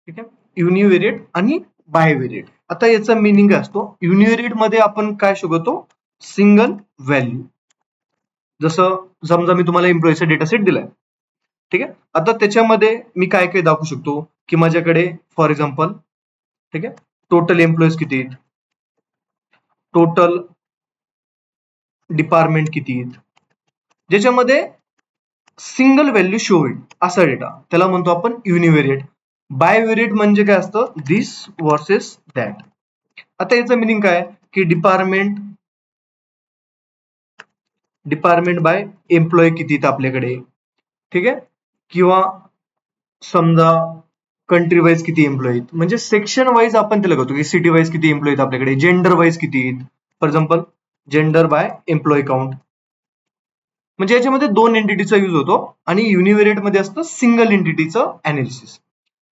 ठीक आहे, युनिव्हेरिएट आणि बायव्हेरिएट. आता याचा मिनिंग काय असतो, युनिव्हेरिएट मध्ये आपण काय शोधतो, सिंगल व्हॅल्यू. जसं समजा मी तुम्हाला एम्प्लॉईचा डेटा सेट दिलाय, ठीक आहे. आता त्याच्यामध्ये मी काय काय दाखवू शकतो, की माझ्याकडे फॉर एक्झाम्पल, ठीक आहे, टोटल एम्प्लॉईज किती आहेत, टोटल डिपार्टमेंट किती आहेत, ज्याच्यामध्ये सिंगल व्हॅल्यू शो होईल असा डेटा, त्याला म्हणतो आपण युनिव्हेरिएट. बायव्हेरिएट म्हणजे काय असतं, दिस वर्सेस दॅट. आता याचं मिनिंग काय, की डिपार्टमेंट बाय एम्प्लॉय किती आहेत आपल्याकडे, ठीक आहे, किंवा समजा कंट्री वाईज किती एम्प्लॉय आहेत, म्हणजे सेक्शन वाईज आपण त्याला करतो, की सिटी वाईज किती एम्प्लॉय आहेत आपल्याकडे, जेंडर वाईज किती आहेत, for example gender by employee count. म्हणजे याच्यामध्ये दोन एंटिटीचा यूज होतो आणि युनिव्हेरिएट मध्ये असतं सिंगल एंटिटीचं अनालिसिस.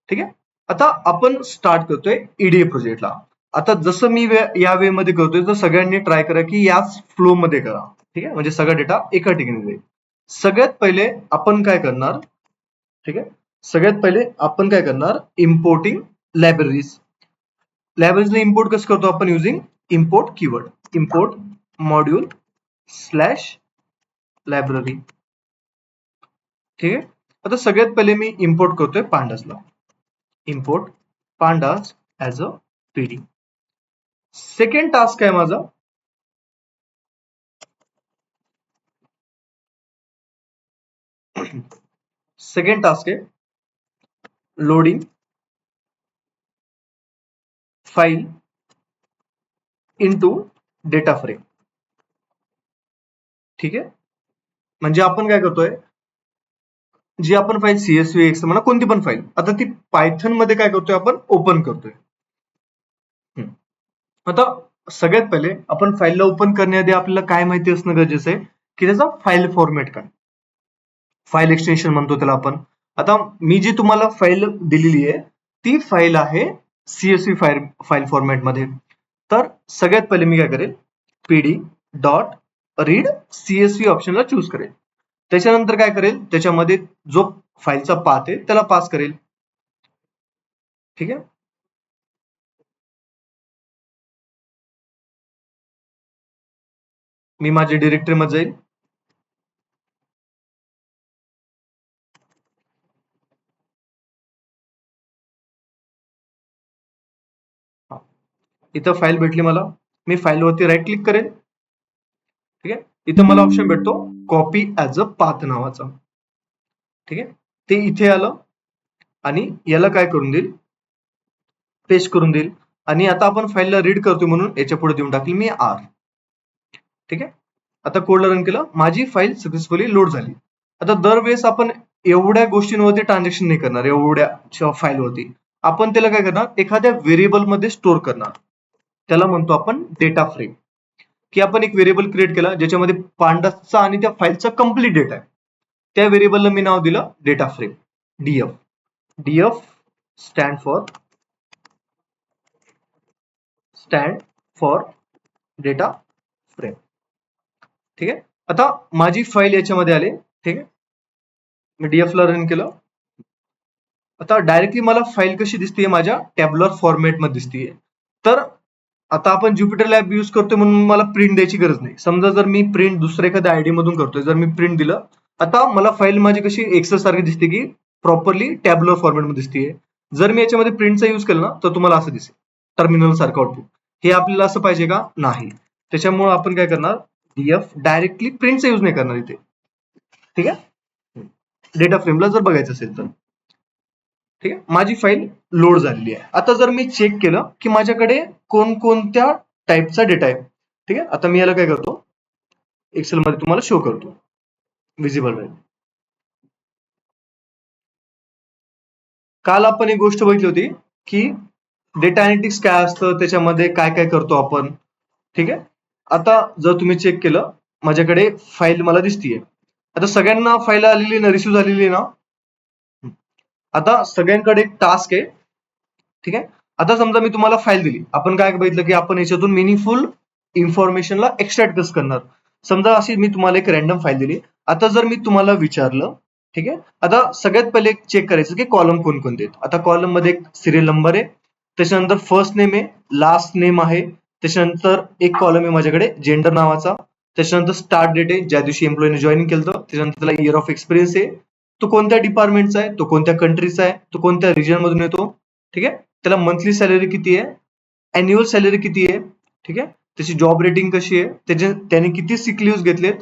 ठीक आहे. आता आपण स्टार्ट करतोय ईडीए प्रोजेक्टला. आता जसं मी या वे मध्ये करतोय, तर सगळ्यांनी ट्राय करा की याच फ्लो मध्ये करा. ठीक आहे, म्हणजे सगळा डेटा एका ठिकाणी जाईल. सगळ्यात पहिले आपण काय करणार, ठीक आहे, सगळ्यात पहिले आपण काय करणार, इम्पोर्टिंग लायब्ररीज. लायब्ररीजला इम्पोर्ट कसं करतो आपण, using import keyword, import module slash library. ठीक आहे. आता सगळ्यात पहिले मी इम्पोर्ट करतोय पांडासला, import pandas as a PD. Second task आहे माझा, सेकंड टास्क आहे loading file into data frame. ठीक आहे, म्हणजे आपण काय करतोय, जी आपण फाईल सीएसव्ही एक्स म्हणा, कोणती पण फाईल, आता ती पायथन मध्ये काय करतोय आपण, ओपन करतोय. आता सगळ्यात पहिले आपण फाईलला ओपन करण्याआधी आपल्याला काय माहिती असणं गरजेचं आहे, की त्याचा फाईल फॉर्मॅट काय, फाईल एक्सटेन्शन म्हणतो त्याला आपण. आता मी जी तुम्हाला फाईल दिलेली आहे ती फाईल आहे सीएसव्ही फाईल फॉर्मॅट मध्ये. तर सगळ्यात पहिले मी काय करेल, पीडी डॉट रीड सीएसव्ही ऑप्शनला चूज करेल. त्याच्यानंतर काय करेल, त्याच्यामध्ये जो फाईलचा पाथ आहे त्याला पास करेल. ठीक आहे, मी माझ्या डिरेक्टरी मध्ये जाईल. इथं फाईल भेटली मला, मी फाईलवरती राईट क्लिक करेल. ठीक आहे, इथं मला ऑप्शन भेटतो कॉपी ऍज अ पाथ नावाचा. ठीक आहे, ते इथे आलं आणि याला काय करून देईल, पेस्ट करून देईल. आणि आता आपण फाईलला रीड करतोय म्हणून याच्या पुढे देऊन टाकेल मी आर. ठीक आहे, आता कोडला रन केलं, माझी फाईल सक्सेसफुली लोड झाली. आता दरवेळेस आपण एवढ्या गोष्टींवरती ट्रान्झॅक्शन नाही करणार, एवढ्या फाईलवरती आपण त्याला काय करणार, एखाद्या व्हेरिएबल मध्ये स्टोअर करणार. त्याला म्हणतो आपण डेटा फ्रेम. की आपण एक व्हेरिएबल क्रिएट केला ज्याच्यामध्ये पांडासचा आणि त्या फाईलचा कम्प्लीट डेटा आहे. त्या व्हेरिएबलला मी नाव दिलं data frame, DF. DF stand for data frame. ठीक आहे, आता माझी फाईल याच्यामध्ये आली. ठीक आहे, मी डीएफ ला रन केलं. आता डायरेक्टली मला फाईल कशी दिसते, माझ्या टॅब्युलर फॉर्मॅट मध्ये दिसते. तर आता आपण ज्युपिटर लॅब यूज करतोय म्हणून मला प्रिंट द्यायची गरज नाही. समजा जर मी प्रिंट दुसऱ्या एखाद्या आयडी मधून करतोय, जर मी प्रिंट दिलं, आता मला फाईल माझी कशी एक्सेल सारखी दिसते, की प्रॉपरली टॅब्युलर फॉर्मॅट मध्ये दिसते. जर मी याच्यामध्ये प्रिंटचा यूज केला ना, तर तुम्हाला असं दिसेल टर्मिनल सारखं आउटपुट. हे आपल्याला असं पाहिजे का, नाही. त्याच्यामुळे आपण काय करणार, डीएफ डायरेक्टली प्रिंटचा यूज नाही करणार इथे. ठीक आहे, डेटा फ्रेमला जर बघायचं असेल तर. ठीक आहे, माझी फाईल लोड झालेली आहे. आता जर मी चेक केलं की माझ्याकडे कोणकोणत्या टाईपचा डेटा आहे. ठीक आहे, आता मी याला काय करतो, एक्सेल मध्ये तुम्हाला शो करतो, विजिबल राहील. काल आपण एक गोष्ट बघितली होती की डेटा अनालिटिक्स काय असतं, त्याच्यामध्ये काय काय करतो आपण. ठीक आहे, आता जर तुम्ही चेक केलं, माझ्याकडे फाईल मला दिसतीये. आता सगळ्यांना फाईल आलेली ना, रिसिव्ह झालेली ना. आता सगळ्यांकडे एक टास्क आहे. ठीक आहे, आता समजा मी तुम्हाला फाईल दिली, आपण काय बघितलं की आपण याच्यातून मिनिंगफुल इन्फॉर्मेशनला एक्सट्रॅक्ट कसं करणार. समजा अशी मी तुम्हाला एक रॅन्डम फाईल दिली. आता जर मी तुम्हाला विचारलं, ठीक आहे. आता सगळ्यात पहिले चेक करायचं की कॉलम कोणकोणते आहेत. आता कॉलम मध्ये एक सिरियल नंबर आहे, त्याच्यानंतर फर्स्ट नेम आहे, लास्ट नेम आहे, त्याच्यानंतर एक कॉलम आहे माझ्याकडे जेंडर नावाचा, त्याच्यानंतर स्टार्ट डेट आहे ज्या दिवशी एम्प्लॉईने जॉईन केलं, त्याच्यानंतर त्याला इयर ऑफ एक्सपिरियन्स आहे, तो कोणत्या डिपार्टमेंटचा आहे, तो कोणत्या कंट्रीचा आहे, तो कोणत्या रिजन मधून येतो, ठीक आहे. त्याला मंथली सॅलरी किती आहे, अॅन्युअल सॅलरी किती आहे, ठीक आहे. त्याची जॉब रेटिंग कशी आहे, त्याने किती सिक लिव्ह घेतलेत,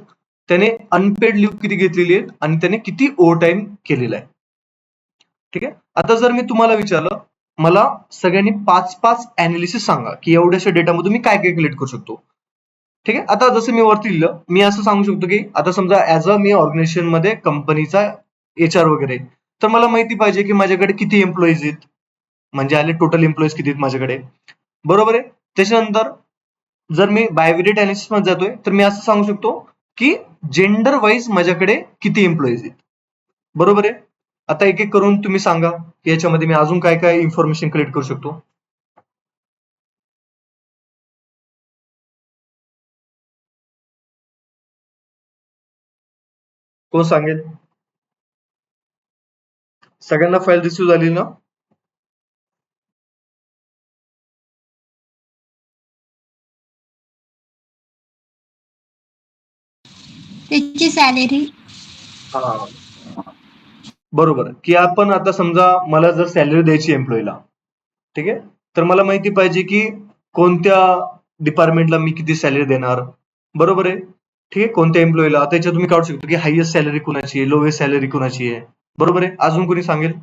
त्याने अनपेड लिव्ह किती घेतलेली आहेत आणि त्याने किती ओव्हर टाइम केलेला आहे. ठीक आहे. आता जर मी तुम्हाला विचारलं, मला सगळ्यांनी 5-5 अनालिसिस सांगा की एवढ्याशा डेटामधून मी काय काय कलेक्ट करू शकतो. ठीक आहे. आता जसं मी वरती लिहिलं, मी असं सांगू शकतो की आता समजा ऍज अ मी ऑर्गनायझेशन मध्ये कंपनीचा HR वगैरे, तर मला माहिती पाहिजे की माझ्याकडे किती एम्प्लॉईज आहेत, म्हणजे आले टोटल एम्प्लॉईज किती आहेत माझ्याकडे, बरोबर आहे. त्याच्यानंतर जर मी बायोडेट अनालिसिस मध्ये जातोय, तर मी असं सांगू शकतो की जेंडर वाईज माझ्याकडे किती एम्प्लॉईज आहेत, बरोबर आहे. आता एक एक करून तुम्ही सांगा की याच्यामध्ये मी अजून काय काय इन्फॉर्मेशन कलेक्ट करू शकतो. कोण सांगेल? सगळ्यांना फाईल रिसिव्ह झाली ना? त्याची सॅलरी. हा, बरोबर. की आपण आता समजा मला जर सॅलरी द्यायची एम्प्लॉईला, ठीक आहे, तर मला माहिती पाहिजे की कोणत्या डिपार्टमेंटला मी किती सॅलरी देणार, बरोबर आहे. ठीक आहे, कोणत्या एम्प्लॉईला. आता याच्यात तुम्ही काढू शकतो की हायएस्ट सॅलरी कुणाची आहे, लोएस्ट सॅलरी कुणाची आहे, बरोबर आहे. अजून कोणी सांगेल?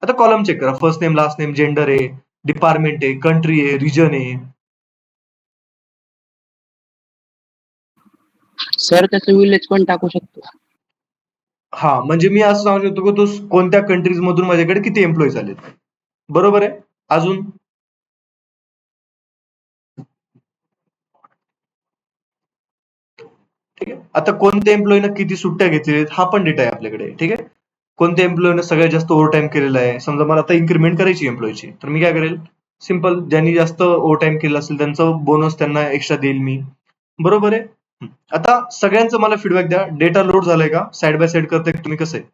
आता कॉलम चेक करा, first name, last name, gender आहे, डिपार्टमेंट आहे, कंट्री आहे, रिजन आहे. सर त्याचं विलेज पण टाकू शकतो. हा, म्हणजे मी असं सांगू शकतो की तो कोणत्या कंट्रीज मधून माझ्याकडे किती एम्प्लॉईज आलेत, बरोबर आहे. अजून ठीक आहे. आता कोणत्या एम्प्लॉईनं किती सुट्ट्या घेतलेल्या आहेत हा पण डेटा आहे आपल्याकडे, ठीक आहे. कोणत्या एम्प्लॉईनं सगळ्यात जास्त ओव्हर टाइम केलेला आहे. समजा मला आता इन्क्रीमेंट करायची एम्प्लॉईची, तर मी काय करेल, सिम्पल, ज्यांनी जास्त ओव्हर टाइम केलं असेल त्यांचं बोनस त्यांना एक्स्ट्रा देईल मी, बरोबर आहे. आता सगळ्यांचं मला फीडबॅक द्या, डेटा लोड झालाय का, साइड बाय साइड करताय तुम्ही, कसं आहे?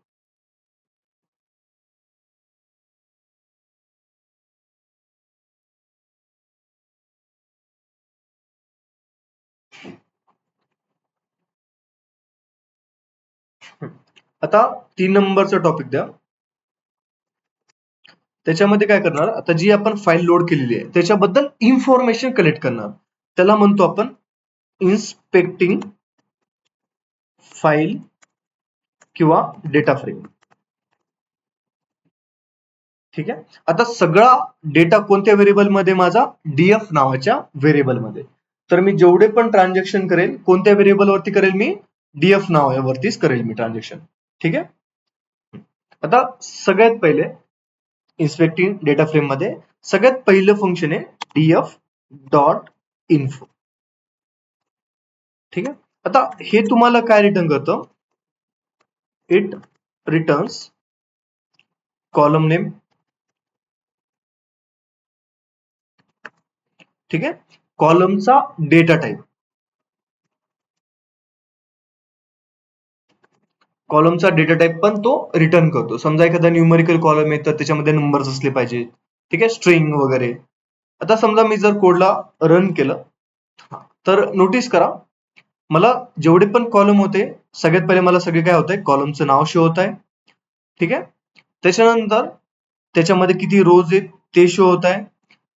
आता 3 नंबरचा टॉपिक द्या. त्याच्यामध्ये काय करणार, आता जी आपण फाईल लोड केलेली आहे त्याच्याबद्दल इन्फॉर्मेशन कलेक्ट करणार, त्याला म्हणतो आपण इन्स्पेक्टिंग फाईल किंवा डेटा फ्रेम. ठीक आहे. आता सगळा डेटा कोणत्या व्हेरिएबल मध्ये, माझा डीएफ नावाच्या व्हेरिएबल मध्ये. तर मी जेवढे पण ट्रान्झॅक्शन करेल कोणत्या व्हेरिएबल वरती करेल, मी डीएफ नावावरतीच करेल मी ट्रान्झॅक्शन. ठीक आहे. आता सगळ्यात पहिले इन्स्पेक्टिंग डेटा फ्रेम मध्ये सगळ्यात पहिलं फंक्शन आहे डीएफ डॉट इन्फो. ठीक आहे. आता हे तुम्हाला काय रिटर्न करतं, इट रिटर्न्स कॉलम नेम. ठीक आहे. कॉलमचा डेटा टाइप, कॉलमचा डेटा टाइप पण तो रिटर्न करतो. समजा एखादा न्यूमेरिकल कॉलम आहे तर त्याच्यामध्ये नंबर्स असले पाहिजे, ठीक आहे, स्ट्रिंग वगैरे. आता समजा मी जर कोडला रन केलं, तर नोटीस करा, मला जेवढे पण कॉलम होते सगळ्यात पहिले मला सगळे काय होतंय, कॉलमचं नाव शो होत आहे, ठीक आहे. त्याच्यानंतर त्याच्यामध्ये किती रोज आहेत ते शो होत आहे.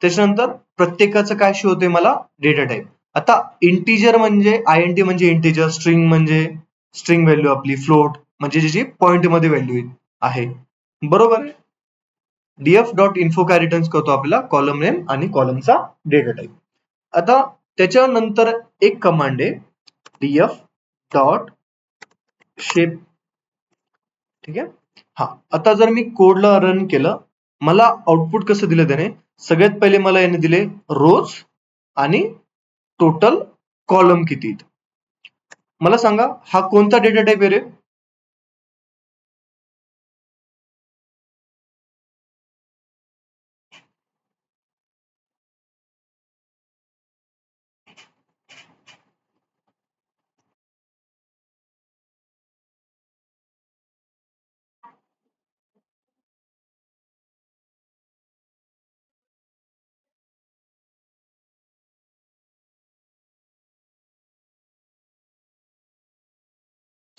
त्याच्यानंतर प्रत्येकाचं काय शो होतंय, मला डेटा टाइप. आता इंटिजर म्हणजे आयएनटी म्हणजे इंटिजर, स्ट्रिंग म्हणजे स्ट्रिंग व्हॅल्यू आपली, फ्लोट म्हणजे ज्याची पॉइंट मध्ये व्हॅल्यू आहे, बरोबर आहे. डीएफ डॉट इन्फो काय रिटर्न करतो आपल्याला, कॉलम नेम आणि कॉलमचा डेटा टाइप. आता त्याच्यानंतर एक कमांड आहे डीएफ डॉट शेप. ठीक आहे. हा, आता जर मी कोडला रन केलं, मला आउटपुट कसं दिलं त्याने, सगळ्यात पहिले मला याने दिले रोज आणि टोटल कॉलम किती. मला सांगा हा कोणता डेटा टाइप आहे रे?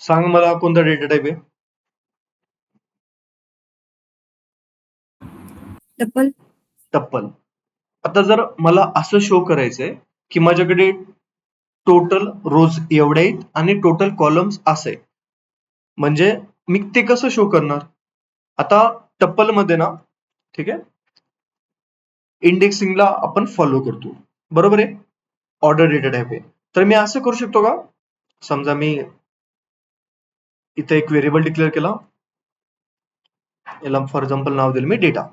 सांग मला कोणता डेटा टाईप आहे? टप्पल. टप्पल. आता जर मला असं शो करायचंय की माझ्याकडे टोटल रोज एवढे आहेत आणि टोटल कॉलम्स असे, म्हणजे मी ते कसं शो करणार? आता टप्पल मध्ये ना, ठीक आहे, इंडेक्सिंगला आपण फॉलो करतो, बरोबर आहे, ऑर्डर डेटा टाईप आहे. तर मी असं करू शकतो का? समजा मी इथे एक व्हेरिएबल डिक्लेअर केला, याला फॉर एक्झाम्पल नाव देईल मी डेटा,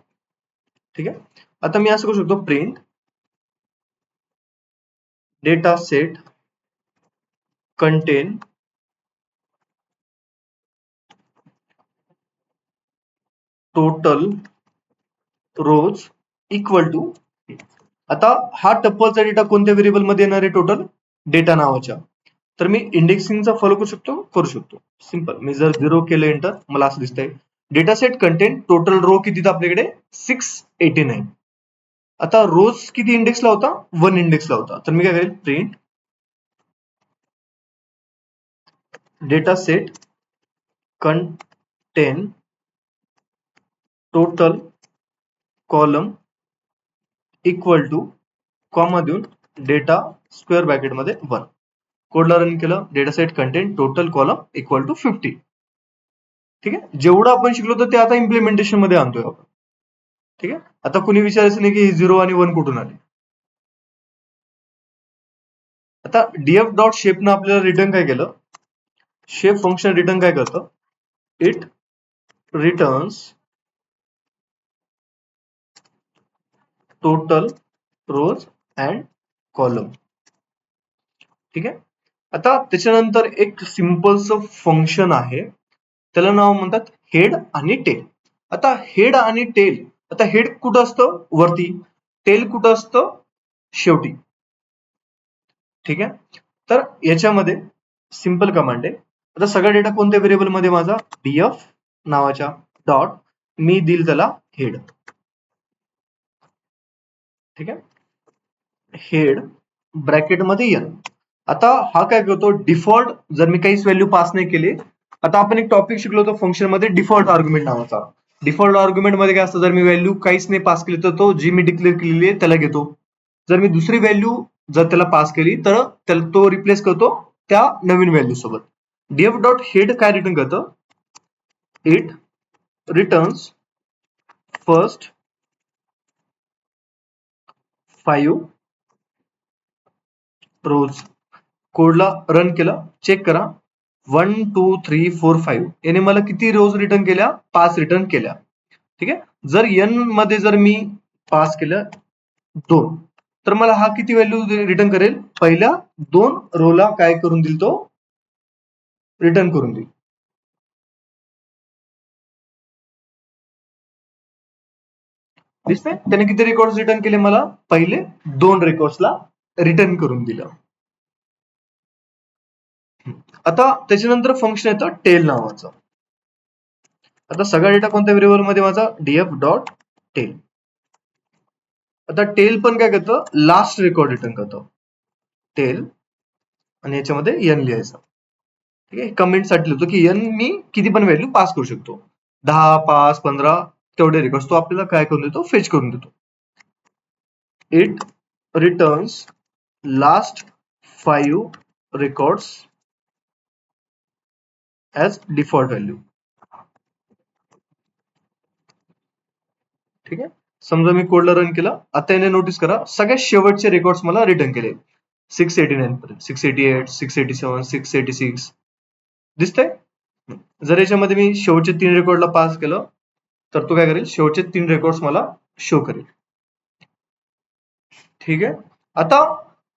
ठीक आहे. आता मी असं करू शकतो, print data set contain total rows equal to. आता हा टप्पलचा डेटा कोणत्या व्हेरिएबल मध्ये येणार आहे? टोटल डेटा नावाच्या. तर मी इंडेक्सिंगचा फॉलो करू शकतो सिंपल. मी जर 0 केलं एंटर, मला असं दिसतंय data set content total row किती आपल्याकडे 689. आता रोज किती इंडेक्सला होता? 1 इंडेक्सला होता. तर मी काय करेल, print data set contain total column equal to comma देऊन डेटा स्क्वेअर ब्रॅकेट मध्ये 1. कोडला रन केलं, data set content total column equal to 50. ठीक आहे, जेवढं आपण शिकलो तर ते आता इम्प्लिमेंटेशन मध्ये आणतोय आपण. ठीक आहे, आता कुणी विचारायचं नाही की 0 आणि 1 कुठून आले. आता df डॉट शेपनं आपल्याला रिटर्न काय केलं? शेप फंक्शन रिटर्न काय करतं? It returns total rows and column. ठीक आहे, आता त्याच्यानंतर एक सिंपलचं फंक्शन आहे, त्याला नाव म्हणतात हेड आणि टेल. आता हेड आणि टेल, आता हेड कुठं असतं? वरती. टेल कुठं असतं? शेवटी. ठीक आहे, तर याच्यामध्ये सिंपल कमांड आहे. आता सगळा डेटा कोणत्या व्हेरिएबल मध्ये माझा? df नावाच्या डॉट, मी दिल त्याला हेड. ठीक आहे, हेड ब्रॅकेट मध्ये n. आता हा काय करतो? डिफॉल्ट जर मी काहीच व्हॅल्यू पास नाही केली, आता आपण एक टॉपिक शिकलो होतो फंक्शन मध्ये डिफॉल्ट आर्ग्युमेंट नावाचा. डिफॉल्ट आर्ग्युमेंट मध्ये काय असतं? जर मी व्हॅल्यू काहीच नाही पास केली तर तो जी मी डिक्लेअर केलेली आहे त्याला घेतो. जर मी दुसरी व्हॅल्यू जर त्याला पास केली तर त्याला तो रिप्लेस करतो त्या नवीन व्हॅल्यू सोबत. df डॉट हेड काय रिटर्न करतं? इट रिटर्न्स फर्स्ट 5 रोज. कोडला रन केलं, चेक करा, 1 2 3 4 5 याने मला किती रोज रिटर्न केल्या? 5 रिटर्न केल्या. ठीक आहे, जर n मध्ये जर मी पास केलं 2, तर मला हा किती व्हॅल्यू रिटर्न करेल? पहिल्या 2 रोला काय करून देईल? तो रिटर्न करून देईल. दिसतंय त्याने किती रेकॉर्ड रिटर्न केले? मला पहिले 2 रेकॉर्ड्सला रिटर्न करून दिलं. आता त्याच्यानंतर फंक्शन येतं टेल नावाचं. आता सगळा डेटा कोणत्या व्हेरिएबल मध्ये माझा? df dot tail. आता टेल पण काय करतं? लास्ट रेकॉर्ड रिटर्न करतं. टेल आणि याच्यामध्ये n लिहायचं. ठीक आहे, कमेंट साठी लिहितो की n मी किती पण व्हॅल्यू पास करू शकतो, 10 5 15 तेवढे रेकॉर्ड तो आपल्याला काय करून देतो? फेच करून देतो. It returns last 5 records as default value. ठीक आहे, समजा मी कोडला रन केलं, आता याने नोटीस करा सगळ्यात शेवटचे रेकॉर्ड्स मला रिटर्न केले 689 पर्यंत, 688 687 686. दिसतंय? जर याच्यामध्ये मी शेवटचे 3 रेकॉर्डला पास केलं तर तो काय करेल? शेवटचे 3 रेकॉर्ड्स मला शो करेल. ठीक आहे, आता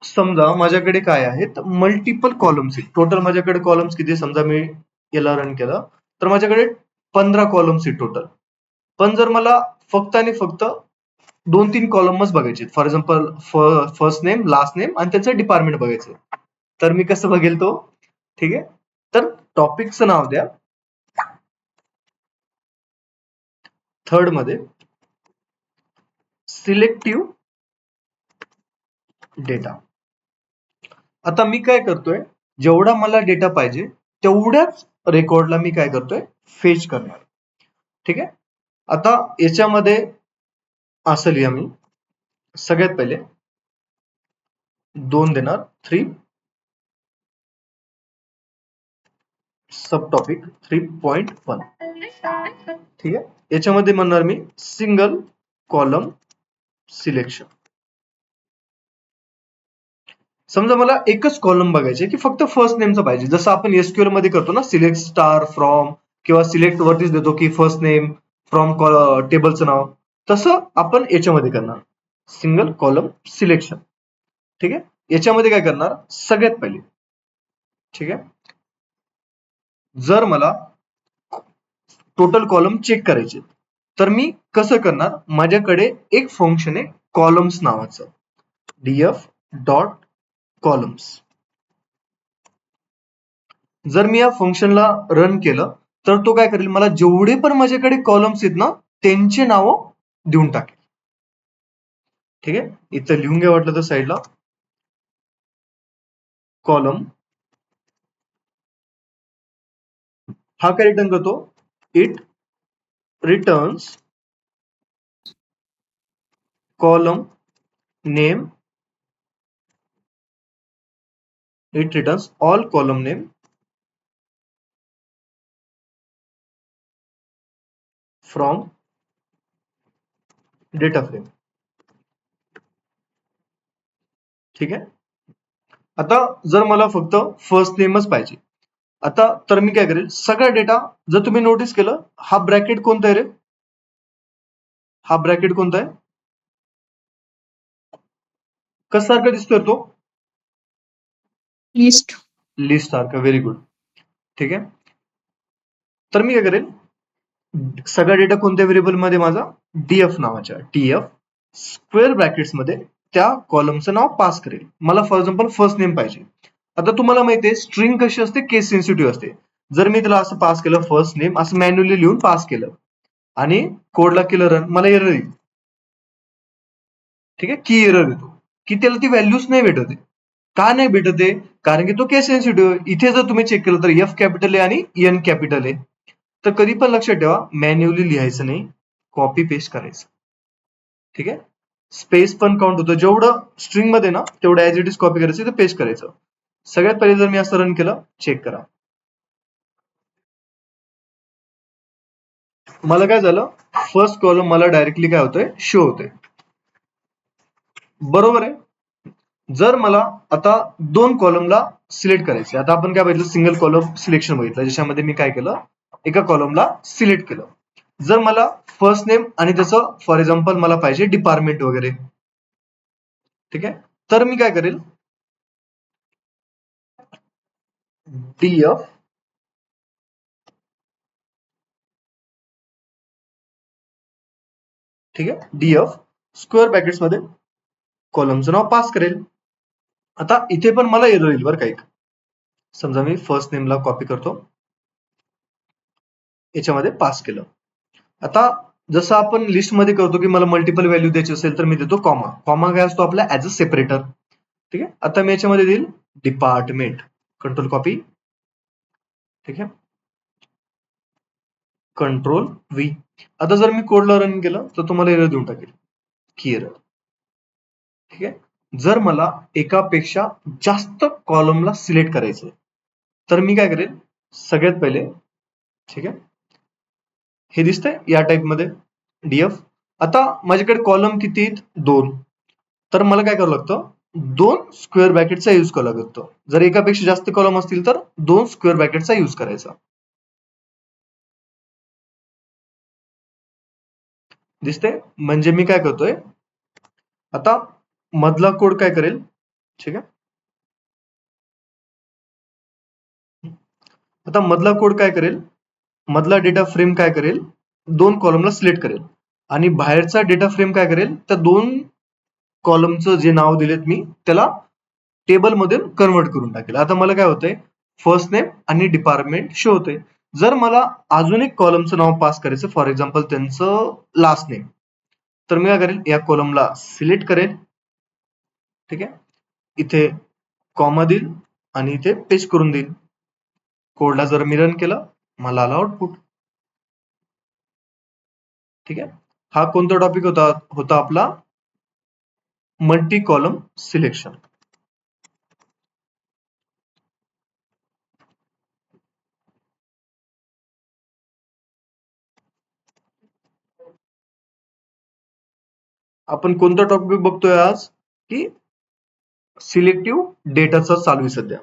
समजा माझ्याकडे काय आहेत? मल्टिपल कॉलम्स आहेत. टोटल माझ्याकडे कॉलम्स किती? समजा मी याला रन केलं तर माझ्याकडे 15 कॉलम्स आहेत टोटल. पण जर मला फक्त आणि फक्त 2-3 कॉलमच बघायचे, for example first name, last name आणि त्याचं डिपार्टमेंट बघायचं, तर मी कसं बघेल तो? ठीक आहे, तर टॉपिकचं नाव द्या थर्ड मध्ये सिलेक्टिव्ह डेटा. आता मी काय करतोय? जेवढा मला डेटा पाहिजे तेवढ्याच रेकॉर्डला मी काय करतोय, फेच करणार. ठीक आहे. आता याच्यामध्ये असं लिहा मी, सगळ्यात पहिले 2 देणार, 3 सब टॉपिक 3.1. ठीक आहे. याच्यामध्ये म्हणणार मी सिंगल कॉलम सिलेक्शन. समजा मला एकच कॉलम बघायचे की फक्त फर्स्ट नेमचा पाहिजे, जसं आपण एसक्यूएल मध्ये करतो ना, सिलेक्ट स्टार फ्रॉम किंवा सिलेक्ट वरतीच देतो की फर्स्ट नेम फ्रॉम टेबलचं नाव, तसं आपण याच्यामध्ये करणार सिंगल कॉलम सिलेक्शन. ठीक आहे. याच्यामध्ये काय करणार, सगळ्यात पहिले, ठीक आहे, जर मला टोटल कॉलम चेक करायचे तर मी कसं करणार, माझ्याकडे एक फंक्शन आहे कॉलम्स नावाचं, df डॉट कॉलम्स. जर मी या फंक्शनला रन केलं तर तो काय करेल, मला जेवढे पण माझ्याकडे कॉलम्स आहेत ना त्यांचे नाव देऊन टाकेल. ठीक आहे. इथं लिहून घ्या वाटलं तर साईडला, कॉलम हा काय रिटर्न करतो, it returns column name, it returns all column name from data frame. ठीक आहे. आता जर मला फक्त फर्स्ट नेमच पाहिजे, आता तर मी काय करेल, सगळा डेटा, जर तुम्ही नोटीस केलं, हा ब्रॅकेट कोणता आहे रे, हा ब्रॅकेट कोणता आहे, कसारखा दिसतोय तो, लिस्ट. लिस्ट सारखा. Very good. ठीक आहे. तर मी काय करेल, सगळा डेटा कोणत्या व्हेरिएबल मध्ये, माझा डीएफ नावाच्या, टीएफ स्क्वेअर ब्रॅकेट्स मध्ये त्या कॉलमचं नाव पास करेल. मला फॉर एक्झाम्पल फर्स्ट नेम पाहिजे. आता तुम्हाला माहिती आहे स्ट्रिंग कशी असते, केस सेन्सिटिव्ह असते. जर मी त्याला असं पास केलं फर्स्ट नेम, असं मॅन्युअली लिहून पास केलं आणि कोडला केलं रन, मला एरर येईल. ठीक आहे. की एरर येतो की त्याला ती व्हॅल्यूज नाही भेटत आहे. का नाही भेटत आहे, कारण की तो केस सेन्सिटिव्ह. इथे जर तुम्ही चेक केलं तर एफ कॅपिटल आहे आणि एन कॅपिटल आहे. तर कधी पण लक्षात ठेवा, मॅन्युअली लिहायचं नाही, कॉपी पेस्ट करायचं. ठीक आहे. स्पेस पण काउंट होतं, जेवढं स्ट्रिंग मध्ये ना तेवढं ऍज इट इज कॉपी करायचं, तर पेस्ट करायचं. सगळ्यात पहिले जर मी असं रन केलं, चेक करा, मला काय झालं, फर्स्ट कॉलम मला डायरेक्टली काय होतंय, शो होतंय. बरोबर आहे. जर मला आता दोन कॉलमला सिलेक्ट करायचे, आता आपण काय बघितलं, सिंगल कॉलम सिलेक्शन बघितलं, ज्याच्यामध्ये मी काय केलं, एका कॉलमला सिलेक्ट केलं. जर मला फर्स्ट नेम आणि त्याचं फॉर एक्झाम्पल मला पाहिजे डिपार्टमेंट वगैरे, ठीक आहे, तर मी काय करेल, डीएफ ठीक आहे, डीएफ स्क्वेअर ब्रॅकेट्स मध्ये कॉलमचं नाव पास करेल. आता इथे पण मला एरर येईल बरं का. एक समजा मी फर्स्ट नेमला कॉपी करतो, याच्यामध्ये पास केलं. आता जसं आपण लिस्ट मध्ये करतो की मला मल्टिपल व्हॅल्यू द्यायची असेल तर मी देतो कॉमा. कॉमा काय असतो आपला, ऍज अ सेपरेटर. ठीक आहे. आता मी याच्यामध्ये देईल डिपार्टमेंट, कंट्रोल कॉपी, ठीक आहे, कंट्रोल व्ही. आता जर मी कोडला रन केलं तर तुम्हाला एरर देऊन टाकेल, की एरर. ठीक आहे. जर मला एकापेक्षा जास्त कॉलमला सिलेक्ट करायचं तर मी काय करेल, सगळ्यात पहिले, ठीक आहे, हे दिसतंय या टाइप मध्ये डीएफ. आता माझ्याकडे कॉलम किती आहेत, 2. तर मला काय करावं लागतं, 2 स्क्वेअर ब्रॅकेटचा यूज करावा लागतो. जर एकापेक्षा जास्त कॉलम असतील तर 2 स्क्वेअर ब्रॅकेटचा यूज करायचा. दिसते, म्हणजे मी काय करतोय, आता मधला कोड काय करेल, ठीक आहे, आता मधला कोड काय करेल, मधला डेटा फ्रेम काय करेल, 2 कॉलमला सिलेक्ट करेल आणि बाहेरचा डेटा फ्रेम काय करेल, त्या 2 कॉलमचं जे नाव दिलेत मी त्याला टेबल मध्ये कन्वर्ट करून टाकेल. आता मला काय होतंय, फर्स्ट नेम आणि डिपार्टमेंट शो होते. जर मला अजून एक कॉलमचं नाव पास करायचं, फॉर एक्झाम्पल त्यांचं लास्ट नेम, तर मी काय करेल, या कॉलमला सिलेक्ट करेल, ठीक आहे, इथे कॉमा देईल आणि इथे पेस्ट करून देईल. कोडला जर मी रन केलं, मला आलं आउटपुट. ठीक आहे. हा कोणता टॉपिक होता आपला? Multi column selection. आपण कोणता टॉपिक बघतोय आज? की सिलेक्टिव्ह डेटाचा चालू आहे सध्या.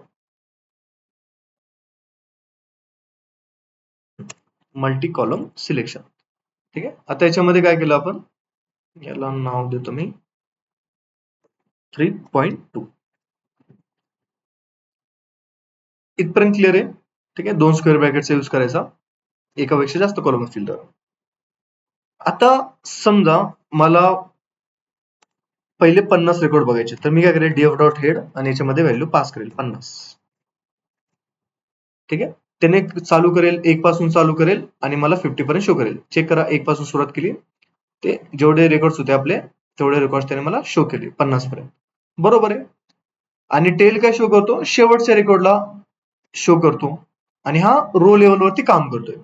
Multi column selection. ठीक आहे. आता याच्यामध्ये काय केलं आपण? याला नाव देतो मी 3.2. इथपर्यंत क्लिअर आहे. ठीक आहे. 2 स्क्वेअर ब्रॅकेटचा यूज करायचा एकापेक्षा जास्त कॉलम असतील तर. आता समजा मला पहिले 50 रेकॉर्ड बघायचे, तर मी काय करेल? डीएफ डॉट हेड आणि याच्यामध्ये व्हॅल्यू पास करेल 50. ठीक आहे. त्याने चालू करेल 1 पासून चालू करेल आणि मला 50 पर्यंत शो करेल. चेक करा, 1 पासून सुरुवात केली, ते जेवढे रेकॉर्ड्स होते आपले तेवढे रेकॉर्ड्स त्याने मला शो केले 50 पर्यंत. बरोबर आहे. आणि टेल काय शो करतो? शेवटच्या रेकॉर्डला शो करतो आणि हा रो लेवलवरती काम करतोय.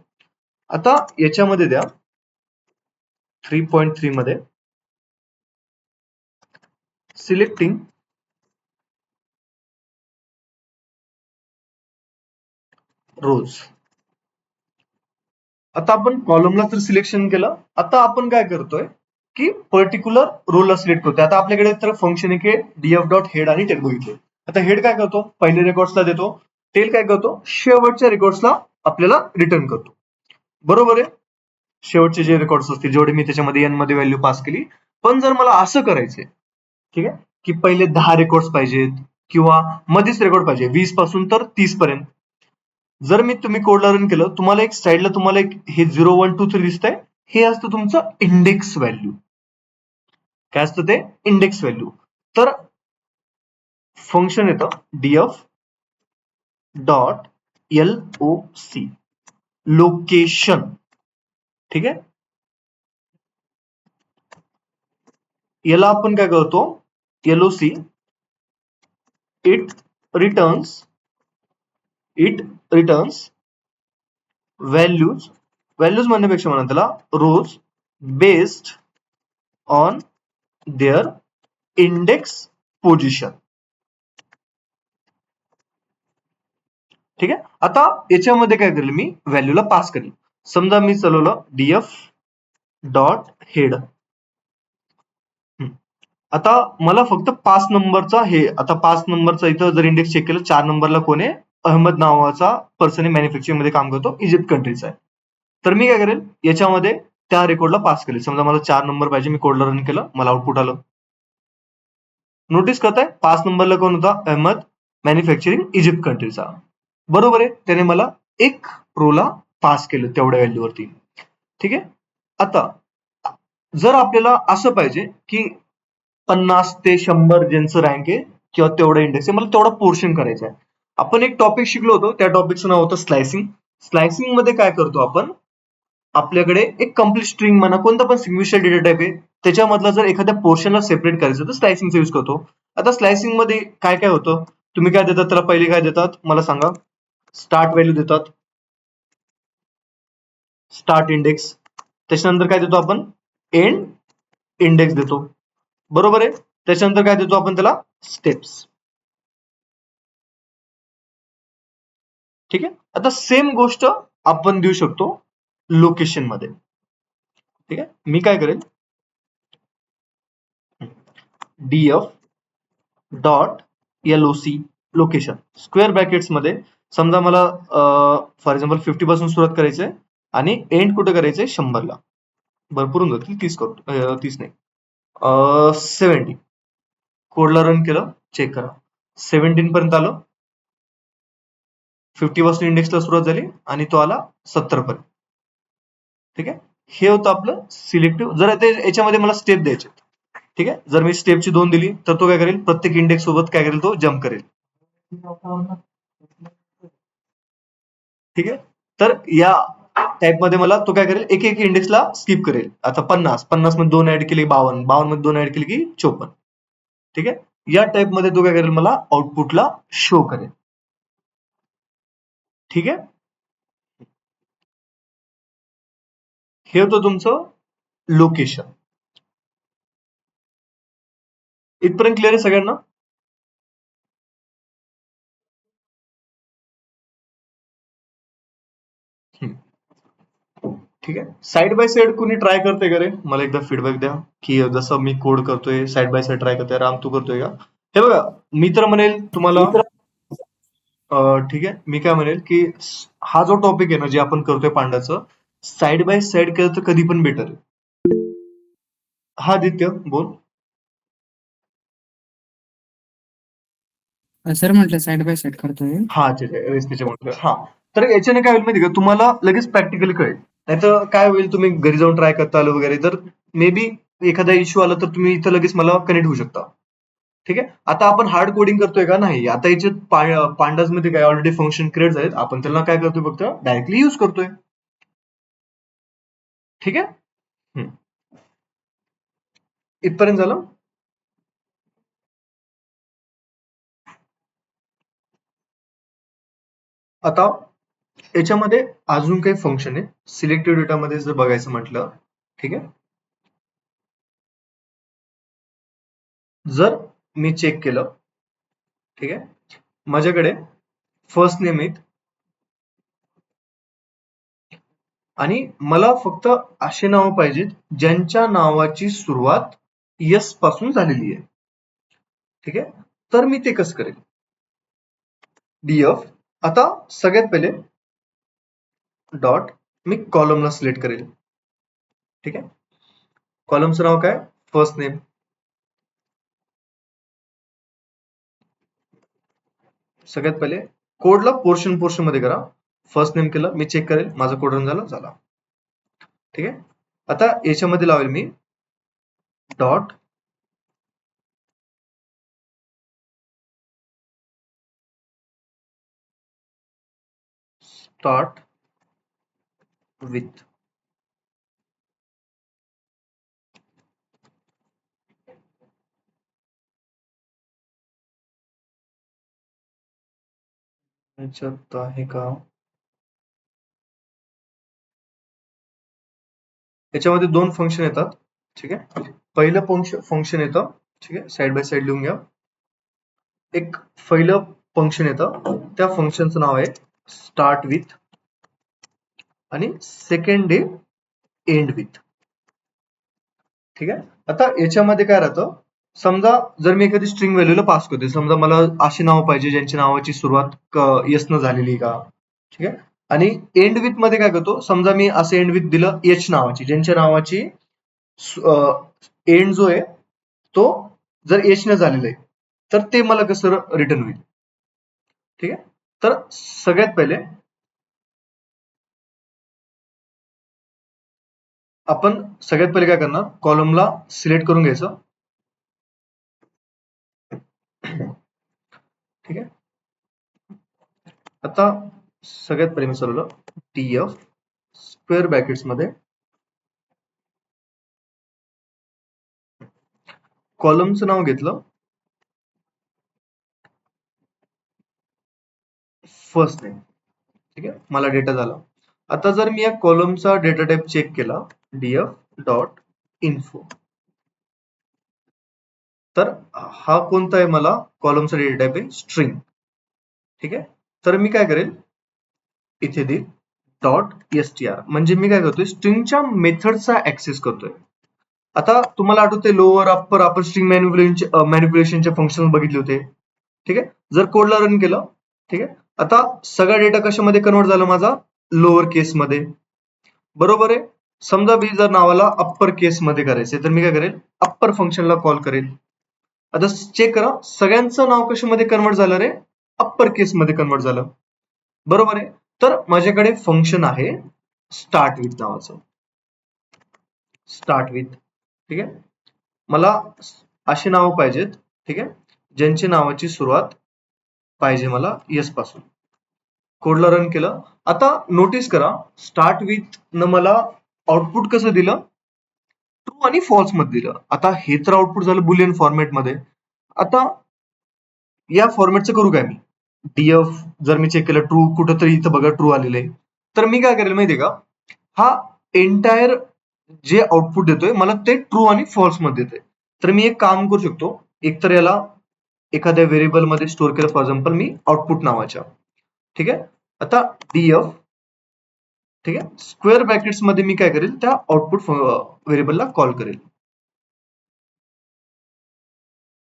आता याच्यामध्ये द्या 3.3 मध्ये सिलेक्टिंग रोज. आता आपण कॉलमला तर सिलेक्शन केलं. आता आपण काय करतोय की पर्टिक्युलर रोलला सिलेक्ट करतोय. आता आपल्याकडे तर फंक्शन आहे की डीएफ डॉट हेड आणि टेल बघितले. आता हेड काय करतो? पहिले रेकॉर्ड्सला देतो. टेल काय करतो? शेवटच्या रेकॉर्ड्सला आपल्याला रिटर्न करतो. बरोबर आहे. शेवटचे जे रेकॉर्ड्स असतील, जेवढे मी त्याच्यामध्ये एन मध्ये व्हॅल्यू पास केली. पण जर मला असं करायचंय, ठीक आहे, की पहिले 10 रेकॉर्ड्स पाहिजेत किंवा मध्येच रेकॉर्ड पाहिजे 20 पासून तर 30 पर्यंत. जर तुम्ही कोडला रन केलं, तुम्हाला एक साईडला तुम्हाला एक हे 0 1 2 3 दिसतंय, हे असतं तुमचं इंडेक्स व्हॅल्यू. काय असतं ते? Index value. तर फंक्शन येतं डीएफ डॉट एलओसी लोकेशन. ठीक आहे. याला आपण काय करतो? एलओसी इट रिटर्न्स व्हॅल्यूज म्हणण्यापेक्षा म्हणा त्याला rows based on their index position. ठीक आहे. आता याच्यामध्ये काय करेल? मी व्हॅल्यूला पास करेल. समजा मी चालवलं डीएफ डॉट हेड. आता मला फक्त 5 नंबरचा हे, आता 5 नंबरचा इथं जर इंडेक्स चेक केलं, 4 नंबरला कोण आहे? अहमद नावाचा पर्सन मॅन्युफॅक्चरिंग मध्ये काम करतो, इजिप्त कंट्रीचा आहे. तर मी काय करेल? याच्यामध्ये त्या रेकॉर्डला पास करेल. समजा मला 4 नंबर पाहिजे, मी कोडला रन केलं, मला आउटपुट आलं. नोटीस करताय 5 नंबरला कोण होता? अहमद मॅन्युफॅक्चरिंग इजिप्त कंट्रीचा. बरोबर आहे. त्याने मला एक रोला पास केलं तेवढ्या व्हॅल्यूवरती. ठीक आहे. आता जर आपल्याला असं पाहिजे की 50 ते 100 ज्यांचं रँक आहे किंवा तेवढं इंडेक्स आहे, मला तेवढा पोर्शन करायचा आहे. आपण एक टॉपिक शिकलो होतो, त्या टॉपिकचं नाव होतं स्लायसिंग. स्लायसिंग मध्ये काय करतो आपण? आपल्याकडे एक कम्प्लीट स्ट्रिंग म्हणा, कोणता पण सिक्वेन्शियल डेटा टाइप आहे, त्याच्यामधला जर एखाद्या पोर्शनला सेपरेट करायचं तर स्लायसिंगचा यूज करतो. आता स्लायसिंग मध्ये काय काय होतं? तुम्ही काय देतात त्याला? पहिले काय देतात मला सांगा? स्टार्ट व्हॅल्यू देतात, स्टार्ट इंडेक्स. त्याच्यानंतर काय देतो आपण? एंड इंडेक्स देतो. बरोबर आहे. त्याच्यानंतर काय देतो आपण त्याला? स्टेप्स. ठीक आहे. आता सेम गोष्ट आपण देऊ शकतो लोकेशन मध्ये. ठीक आहे. मी काय करेल? DF dot LOC location square brackets मध्ये. समजा मला फॉर एक्झाम्पल 50 पासून सुरुवात करायची आहे आणि एंड कुठे करायचंय? 100 ला. भरपूर होऊन जातील, 30 करतो. 30 नाही, 70. कोडला रन केलं, चेक करा 17 पर्यंत आलं. 50 पासून इंडेक्सला सुरुवात झाली आणि तो आला 70 पर्यंत. ठीक आहे. हे होतं आपलं सिलेक्टिव्ह. जर याच्यामध्ये मला स्टेप द्यायचे, ठीक आहे, जर मी स्टेपची 2 दिली तर तो काय करेल? प्रत्येक इंडेक्स सोबत काय करेल? तो जम्प करेल. ठीक आहे. तर या टाइप मध्ये मला तो काय करेल? एक एक इंडेक्सला स्किप करेल. आता 50 मध्ये 2 ऍड केली 52, 52 मध्ये 2 ऍड केली की 54. ठीक आहे. या टाइप मध्ये तो काय करेल? मला आउटपुटला शो करेल. ठीक आहे. हे होतं तुमचं लोकेशन. इथपर्यंत क्लिअर आहे सगळ्यांना? ठीक आहे. साइड बाय साइड कुणी ट्राय करते का रे? मला एकदा फीडबॅक द्या की जसं मी कोड करतोय साइड बाय साइड ट्राय करतोय. राम तू करतोय का? हे बघा, मी तर म्हणेल तुम्हाला ठीक आहे. मी काय म्हणेल की हा जो टॉपिक आहे ना जे आपण करतोय पांडाचं, साइड बाय साइड केलं तर कधी पण बेटर आहे. हा आदित्य बोल. सर म्हटलं साईड बाय साईड करतोय. हा त्याच्यामुळे हा. तर याच्याने काय होईल माहिती का, तुम्हाला लगेच प्रॅक्टिकली कळेल. नाहीतर काय होईल, तुम्ही घरी जाऊन ट्राय करता आलं वगैरे तर मे बी एखादा इश्यू आला तर तुम्ही इथं लगेच मला कनेक्ट होऊ शकता. ठीक आहे. आता आपण हार्ड कोडिंग करतोय का? नाही. आता याच्यात पांडाज मध्ये काय ऑलरेडी फंक्शन क्रिएट झालेत, आपण त्यांना काय करतोय फक्त डायरेक्टली युज करतोय. ठीक आहे. इथपर्यंत झालं. आता याच्यामध्ये अजून काही फंक्शन आहे. सिलेक्टेड डेटामध्ये जर बघायचं म्हटलं, ठीक आहे. जर मी चेक केलं, ठीक आहे, माझ्याकडे फर्स्ट नेम आहेत आणि मला फक्त असे नाव पाहिजेत ज्यांच्या नावाची सुरुवात यस पासून झालेली आहे. ठीक आहे. तर मी ते कसं करेल? डीएफ. आता सगळ्यात पहिले डॉट मी कॉलमला सिलेक्ट करेल. ठीक आहे. कॉलमचं नाव काय? First name. सगळ्यात पहिले कोडला पोर्शन मध्ये करा. फर्स्ट नेम केलं, मी चेक करेल माझा कोड रन झाला. ठीक आहे. आता याच्यामध्ये लावेल मी डॉट स्टार्ट विथ. याच्यात आहे का? याच्यामध्ये दोन फंक्शन येतात. ठीक आहे. पहिलं फंक्शन येतं, ठीक आहे, साइड बाय साइड लिहून घ्या. एक पहिलं फंक्शन येतं, त्या फंक्शनचं नाव आहे स्टार्ट विथ आणि सेकंड आहे एंड विथ. ठीक आहे. आता याच्यामध्ये काय राहतं, समजा जर मी एखादी स्ट्रिंग व्हॅल्यूला पास करते, समजा मला अशी नाव पाहिजे ज्यांची नावाची सुरुवात यस न झालेली का. ठीक आहे. आणि एंड विथ मध्ये काय करतो, समजा मी असं एंड विथ दिलं एच नावाची, ज्यांच्या नावाची एंड जो आहे तो जर एच न झालेला आहे, तर ते मला कसं रिटर्न होईल. ठीक आहे. तर सगळ्यात पहिले आपण काय करणार, कॉलमला सिलेक्ट करून घ्यायचं. ठीक आहे. आता सगळ्यात पहिले मी चालवलं टीएफ स्क्वेअर ब्रॅकेट्स मध्ये कॉलमचं नाव घेतलं फर्स्ट नेम. ठीक आहे. मला डेटा झाला. आता जर मी या कॉलमचा डेटा टाइप चेक केला, डीएफ डॉट इन्फो, तर हा कोणता आहे, मला कॉलमचा डेटा टाइप आहे स्ट्रिंग. ठीक आहे. तर मी काय करेल, इथे देईल डॉट एसटीआर, म्हणजे मी काय करतोय, स्ट्रिंगच्या मेथडचा ऍक्सेस करतोय. आता तुम्हाला आठवते लोअर अप्पर आपण स्ट्रिंग मॅनिप्युलेशनचे फंक्शन बघितले होते. ठीक आहे. जर कोडला रन केलं, ठीक आहे, आता सगळा डेटा कशामध्ये कन्वर्ट झाला माझा, लोअर केस मध्ये. बरोबर आहे. समजा मी जर नावाला अप्पर केस मध्ये करायचे, तर मी काय करेल, अप्पर फंक्शनला कॉल करेल. आता चेक करा, सगळ्यांचं नाव कशामध्ये कन्वर्ट झालं रे, अप्पर केस मध्ये कन्वर्ट झालं. बरोबर आहे. तर माझ्याकडे फंक्शन आहे स्टार्ट विथ नावाचं. Start with. ठीक आहे. मला अशी नावं पाहिजेत, ठीक आहे, ज्यांची नावाची सुरुवात पाहिजे मला यस पासून. कोडला रन केलं. आता नोटीस करा, स्टार्ट विथ न मला आउटपुट कसं दिलं, ट्रू आणि फॉल्स मध्ये दिलं. आता हे तर आउटपुट झालं बुलियन फॉर्मॅट मध्ये. आता या फॉर्मॅटचं करू काय मी, डीएफ जर मी चेक केलं ट्रू कुठंतरी इथं बघा ट्रू आलेलं आहे, तर मी काय करेल माहितीये का, हा एंटायर जे आउटपुट देतोय मला ते ट्रू आणि फॉल्स मध्ये देतोय. तर मी एक काम करू शकतो, एकतर याला एखाद्या व्हेरिएबल मध्ये स्टोअर केलं, फॉर एक्झाम्पल मी आउटपुट नावाच्या, ठीक आहे. आता डीएफ, ठीक आहे, स्क्वेअर ब्रॅकेट्स मध्ये मी काय करेल, त्या आउटपुट व्हेरिएबलला कॉल करेल.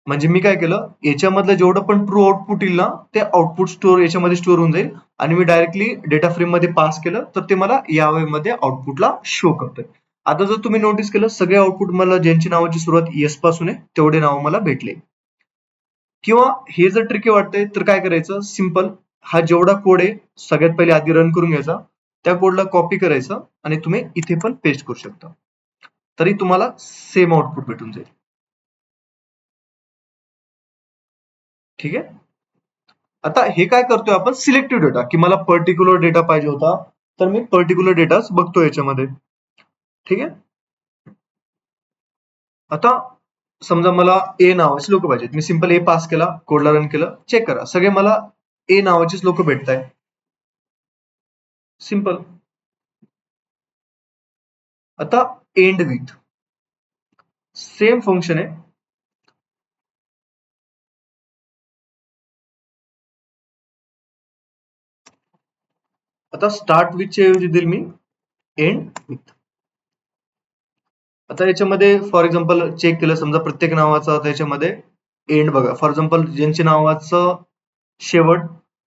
म्हणजे मी काय केलं, याच्यामधलं जेवढं पण ट्रू आउटपुट येईल ना, ते आउटपुट स्टोअर याच्यामध्ये स्टोअर होऊन जाईल आणि मी डायरेक्टली डेटा फ्रेम मध्ये पास केलं तर ते मला या वे मध्ये आउटपुटला शो करतंय. आता जर तुम्ही नोटीस केलं, सगळे आउटपुट मला ज्यांची नावाची सुरुवात येस पासून आहे तेवढे नाव मला भेटले. किंवा हे जर ट्रिकी वाटतंय तर काय करायचं, सिंपल, हा जेवढा कोड आहे सगळ्यात पहिले आधी रन करून घ्यायचा, त्या कोडला कॉपी करायचं आणि तुम्ही इथे पण पेस्ट करू शकता, तरी तुम्हाला सेम आउटपुट भेटून जाईल. ठीक आहे. आता हे काय करतोय आपण, सिलेक्टिव्ह डेटा, की मला पर्टिक्युलर डेटा पाहिजे होता तर मी पर्टिक्युलर डेटाच बघतो याच्यामध्ये. ठीक आहे. आता समजा मला ए नावाचे लोक पाहिजेत, मी सिंपल ए पास केला, कोडला रन केलं, चेक करा सगळे मला ए नावाचेच लोक भेटताय. सिंपल. आता एंड विथ सेम फंक्शन आहे. आता स्टार्ट विथच्या ऐवजी देईल मी एंड विथ. आता याच्यामध्ये फॉर एक्झाम्पल चेक केलं, समजा प्रत्येक नावाचा त्याच्यामध्ये एंड बघा, फॉर एक्झाम्पल ज्यांच्या नावाचं शेवट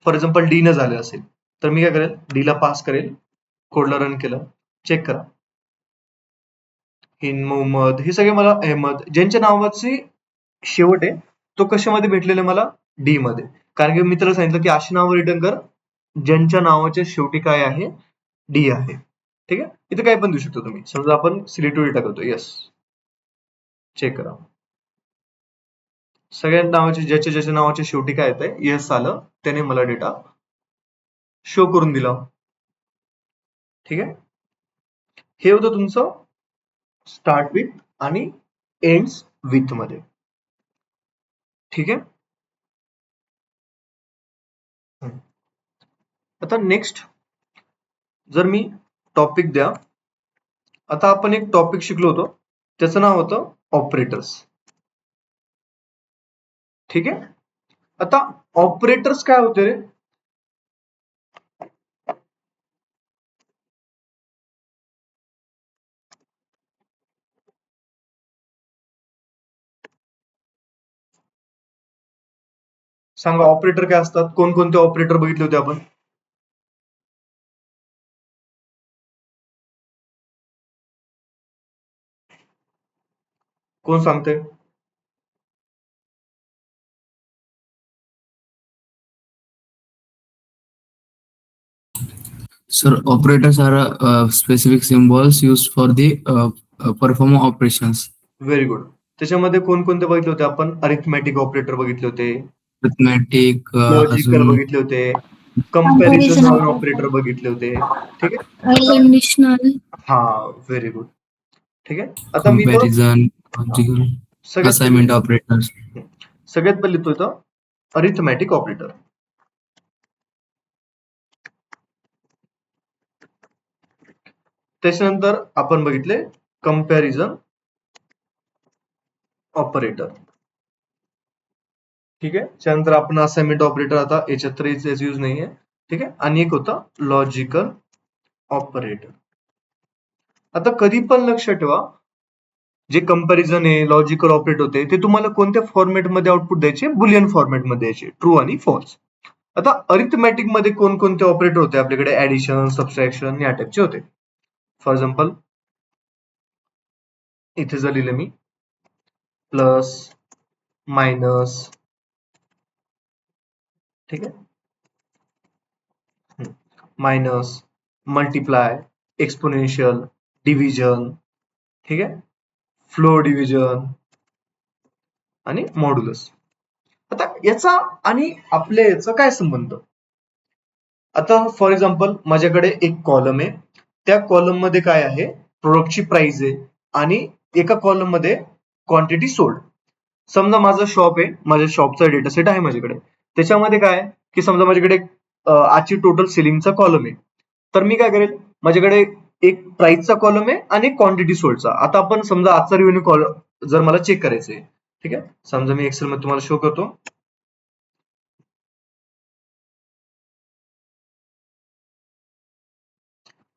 फॉर एक्झाम्पल डी न झाले असेल तर मी काय करेल, डी ला पास करेल, कोडला रन केलं, चेक करा, हिंद मोहम्मद, हे सगळे मला अहमद ज्यांच्या नावाची शेवट आहे तो कशामध्ये भेटलेला मला, डी मध्ये. कारण की मी त्याला सांगितलं की अशी नावं रिटर्न कर ज्यांच्या नावाच्या शेवटी काय आहे, डी आहे. ठीक आहे. इथे काय पण देऊ शकतो तुम्ही, समजा आपण सिलेक्टिव्ह डेटा करतो, येस, चेक करा, सगळ्या नावाचे ज्याच्या ज्याच्या नावाच्या शेवटी काय येतंय, येस आलं, त्याने मला डेटा शो करून दिला. ठीक आहे. हे होतं तुमचं स्टार्ट विथ आणि एंड्स विथ मध्ये. ठीक आहे. आता नेक्स्ट जर मी टॉपिक द्या, आता आपण एक टॉपिक शिकलो होतो त्याचं नाव होतं ऑपरेटर्स. ठीक आहे. आता ऑपरेटर्स काय होते रे, सांगा ऑपरेटर काय असतात, कोणकोणते ऑपरेटर बघितले होते आपण. कोण सांगते. Sir, operators are specific symbols used for the perform operations. Very good. त्याच्यामध्ये कोणकोणते बघितले होते आपण, अरिथमॅटिक ऑपरेटर बघितले होते, Arithmetic, लॉजिकल अजून बघितले होते, कंपॅरिझन ऑपरेटर बघितले होते. ठीक आहे. कंडिशनल. हा, व्हेरी गुड. ठीक आहे. आता मी तर comparison, logical, सगळ्यात assignment operators. सगळ्यात पहिले तो होता अरिथमॅटिक ऑपरेटर. त्याच्यानंतर आपण बघितले कंपॅरिझन ऑपरेटर. ठीक आहे. त्यानंतर आपण असाइनमेंट ऑपरेटर, आता याच्यात तर यूज नाहीये. ठीक आहे. आणि एक होता लॉजिकल ऑपरेटर. आता कधी पण लक्षात ठेवा, जे कंपॅरिझन आहे, लॉजिकल ऑपरेटर होते ते तुम्हाला कोणत्या फॉर्मॅट मध्ये आउटपुट द्यायचे, बुलियन फॉर्मॅट मध्ये द्यायचे, ट्रू आणि फॉल्स. आता अरिथमॅटिक मध्ये कोणकोणते ऑपरेटर होते आपल्याकडे, ऍडिशन, सबट्रॅक्शन या टाइपचे होते. फॉर एक्झाम्पल इथे जर लिहिले मी प्लस, मायनस, ठीक आहे, मायनस, मल्टिप्लाय, एक्सपोनेन्शियल, डिव्हिजन, ठीक आहे, फ्लो डिव्हिजन आणि मॉड्युलस. आता याचा आणि आपल्या याचा काय संबंध. आता फॉर एक्झाम्पल माझ्याकडे एक कॉलम आहे, त्या कॉलम मध्ये काय आहे, प्रोडक्टची प्राइस आहे आणि एका कॉलम मध्ये क्वांटिटी सोल्ड. समजा माझं शॉप आहे, माझ्या शॉपचा डेटा सेट आहे माझ्याकडे, त्याच्यामध्ये काय की समजा माझ्याकडे आजची टोटल सेलिंगचा कॉलम आहे, तर मी काय करेल, माझ्याकडे एक प्राइसचा कॉलम आहे आणि एक क्वांटिटी सोल्डचा. आता आपण समजा आजचा रेव्हेन्यू कॉलम जर मला चेक करायचं आहे, ठीक आहे, समजा मी एक्सेल मध्ये तुम्हाला शो करतो.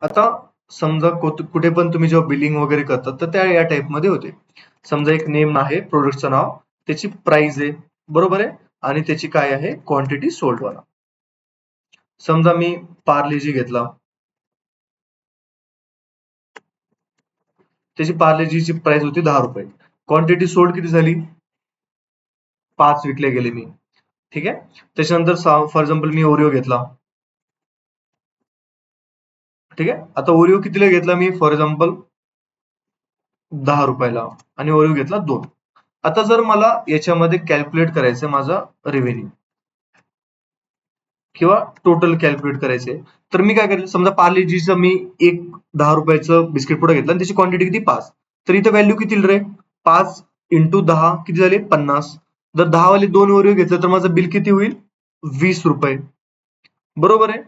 आता समजा कुठे पण तुम्ही जेव्हा बिलिंग वगैरे करतात तर त्या या टाइप मध्ये होते. समजा एक नेम आहे प्रोडक्टचं नाव, त्याची प्राइस आहे, बरोबर आहे, आणि त्याची काय आहे क्वांटिटी सोल्ड वाला. समजा मी पार्लेजी घेतला, त्याची पार्लेजीची प्राइस होती 10 रुपये, क्वांटिटी सोल्ड किती झाली, 5 विकले गेले मी. ठीक आहे. त्याच्यानंतर फॉर एक्झाम्पल मी ओरिओ घेतला, ठीक आहे. आता ओरिओ कितीला घेतला मी, फॉर एक्झाम्पल 10 रुपयाला, आणि ओरिओ घेतला 2. आता जर मला याच्यामध्ये कॅल्क्युलेट करायचं माझा रेव्हेन्यू किंवा टोटल कॅल्क्युलेट करायचंय, तर मी काय करेल, समजा पार्लेजीचं मी एक 10 रुपयाचं बिस्किट पुडा घेतला आणि त्याची क्वांटिटी किती 5, तर इथं व्हॅल्यू किती रे, 5 इंटू 10 किती झाले 50. जर 10 वाले 2 ओरिओ घेतले तर माझं बिल किती होईल, 20 रुपये, बरोबर आहे.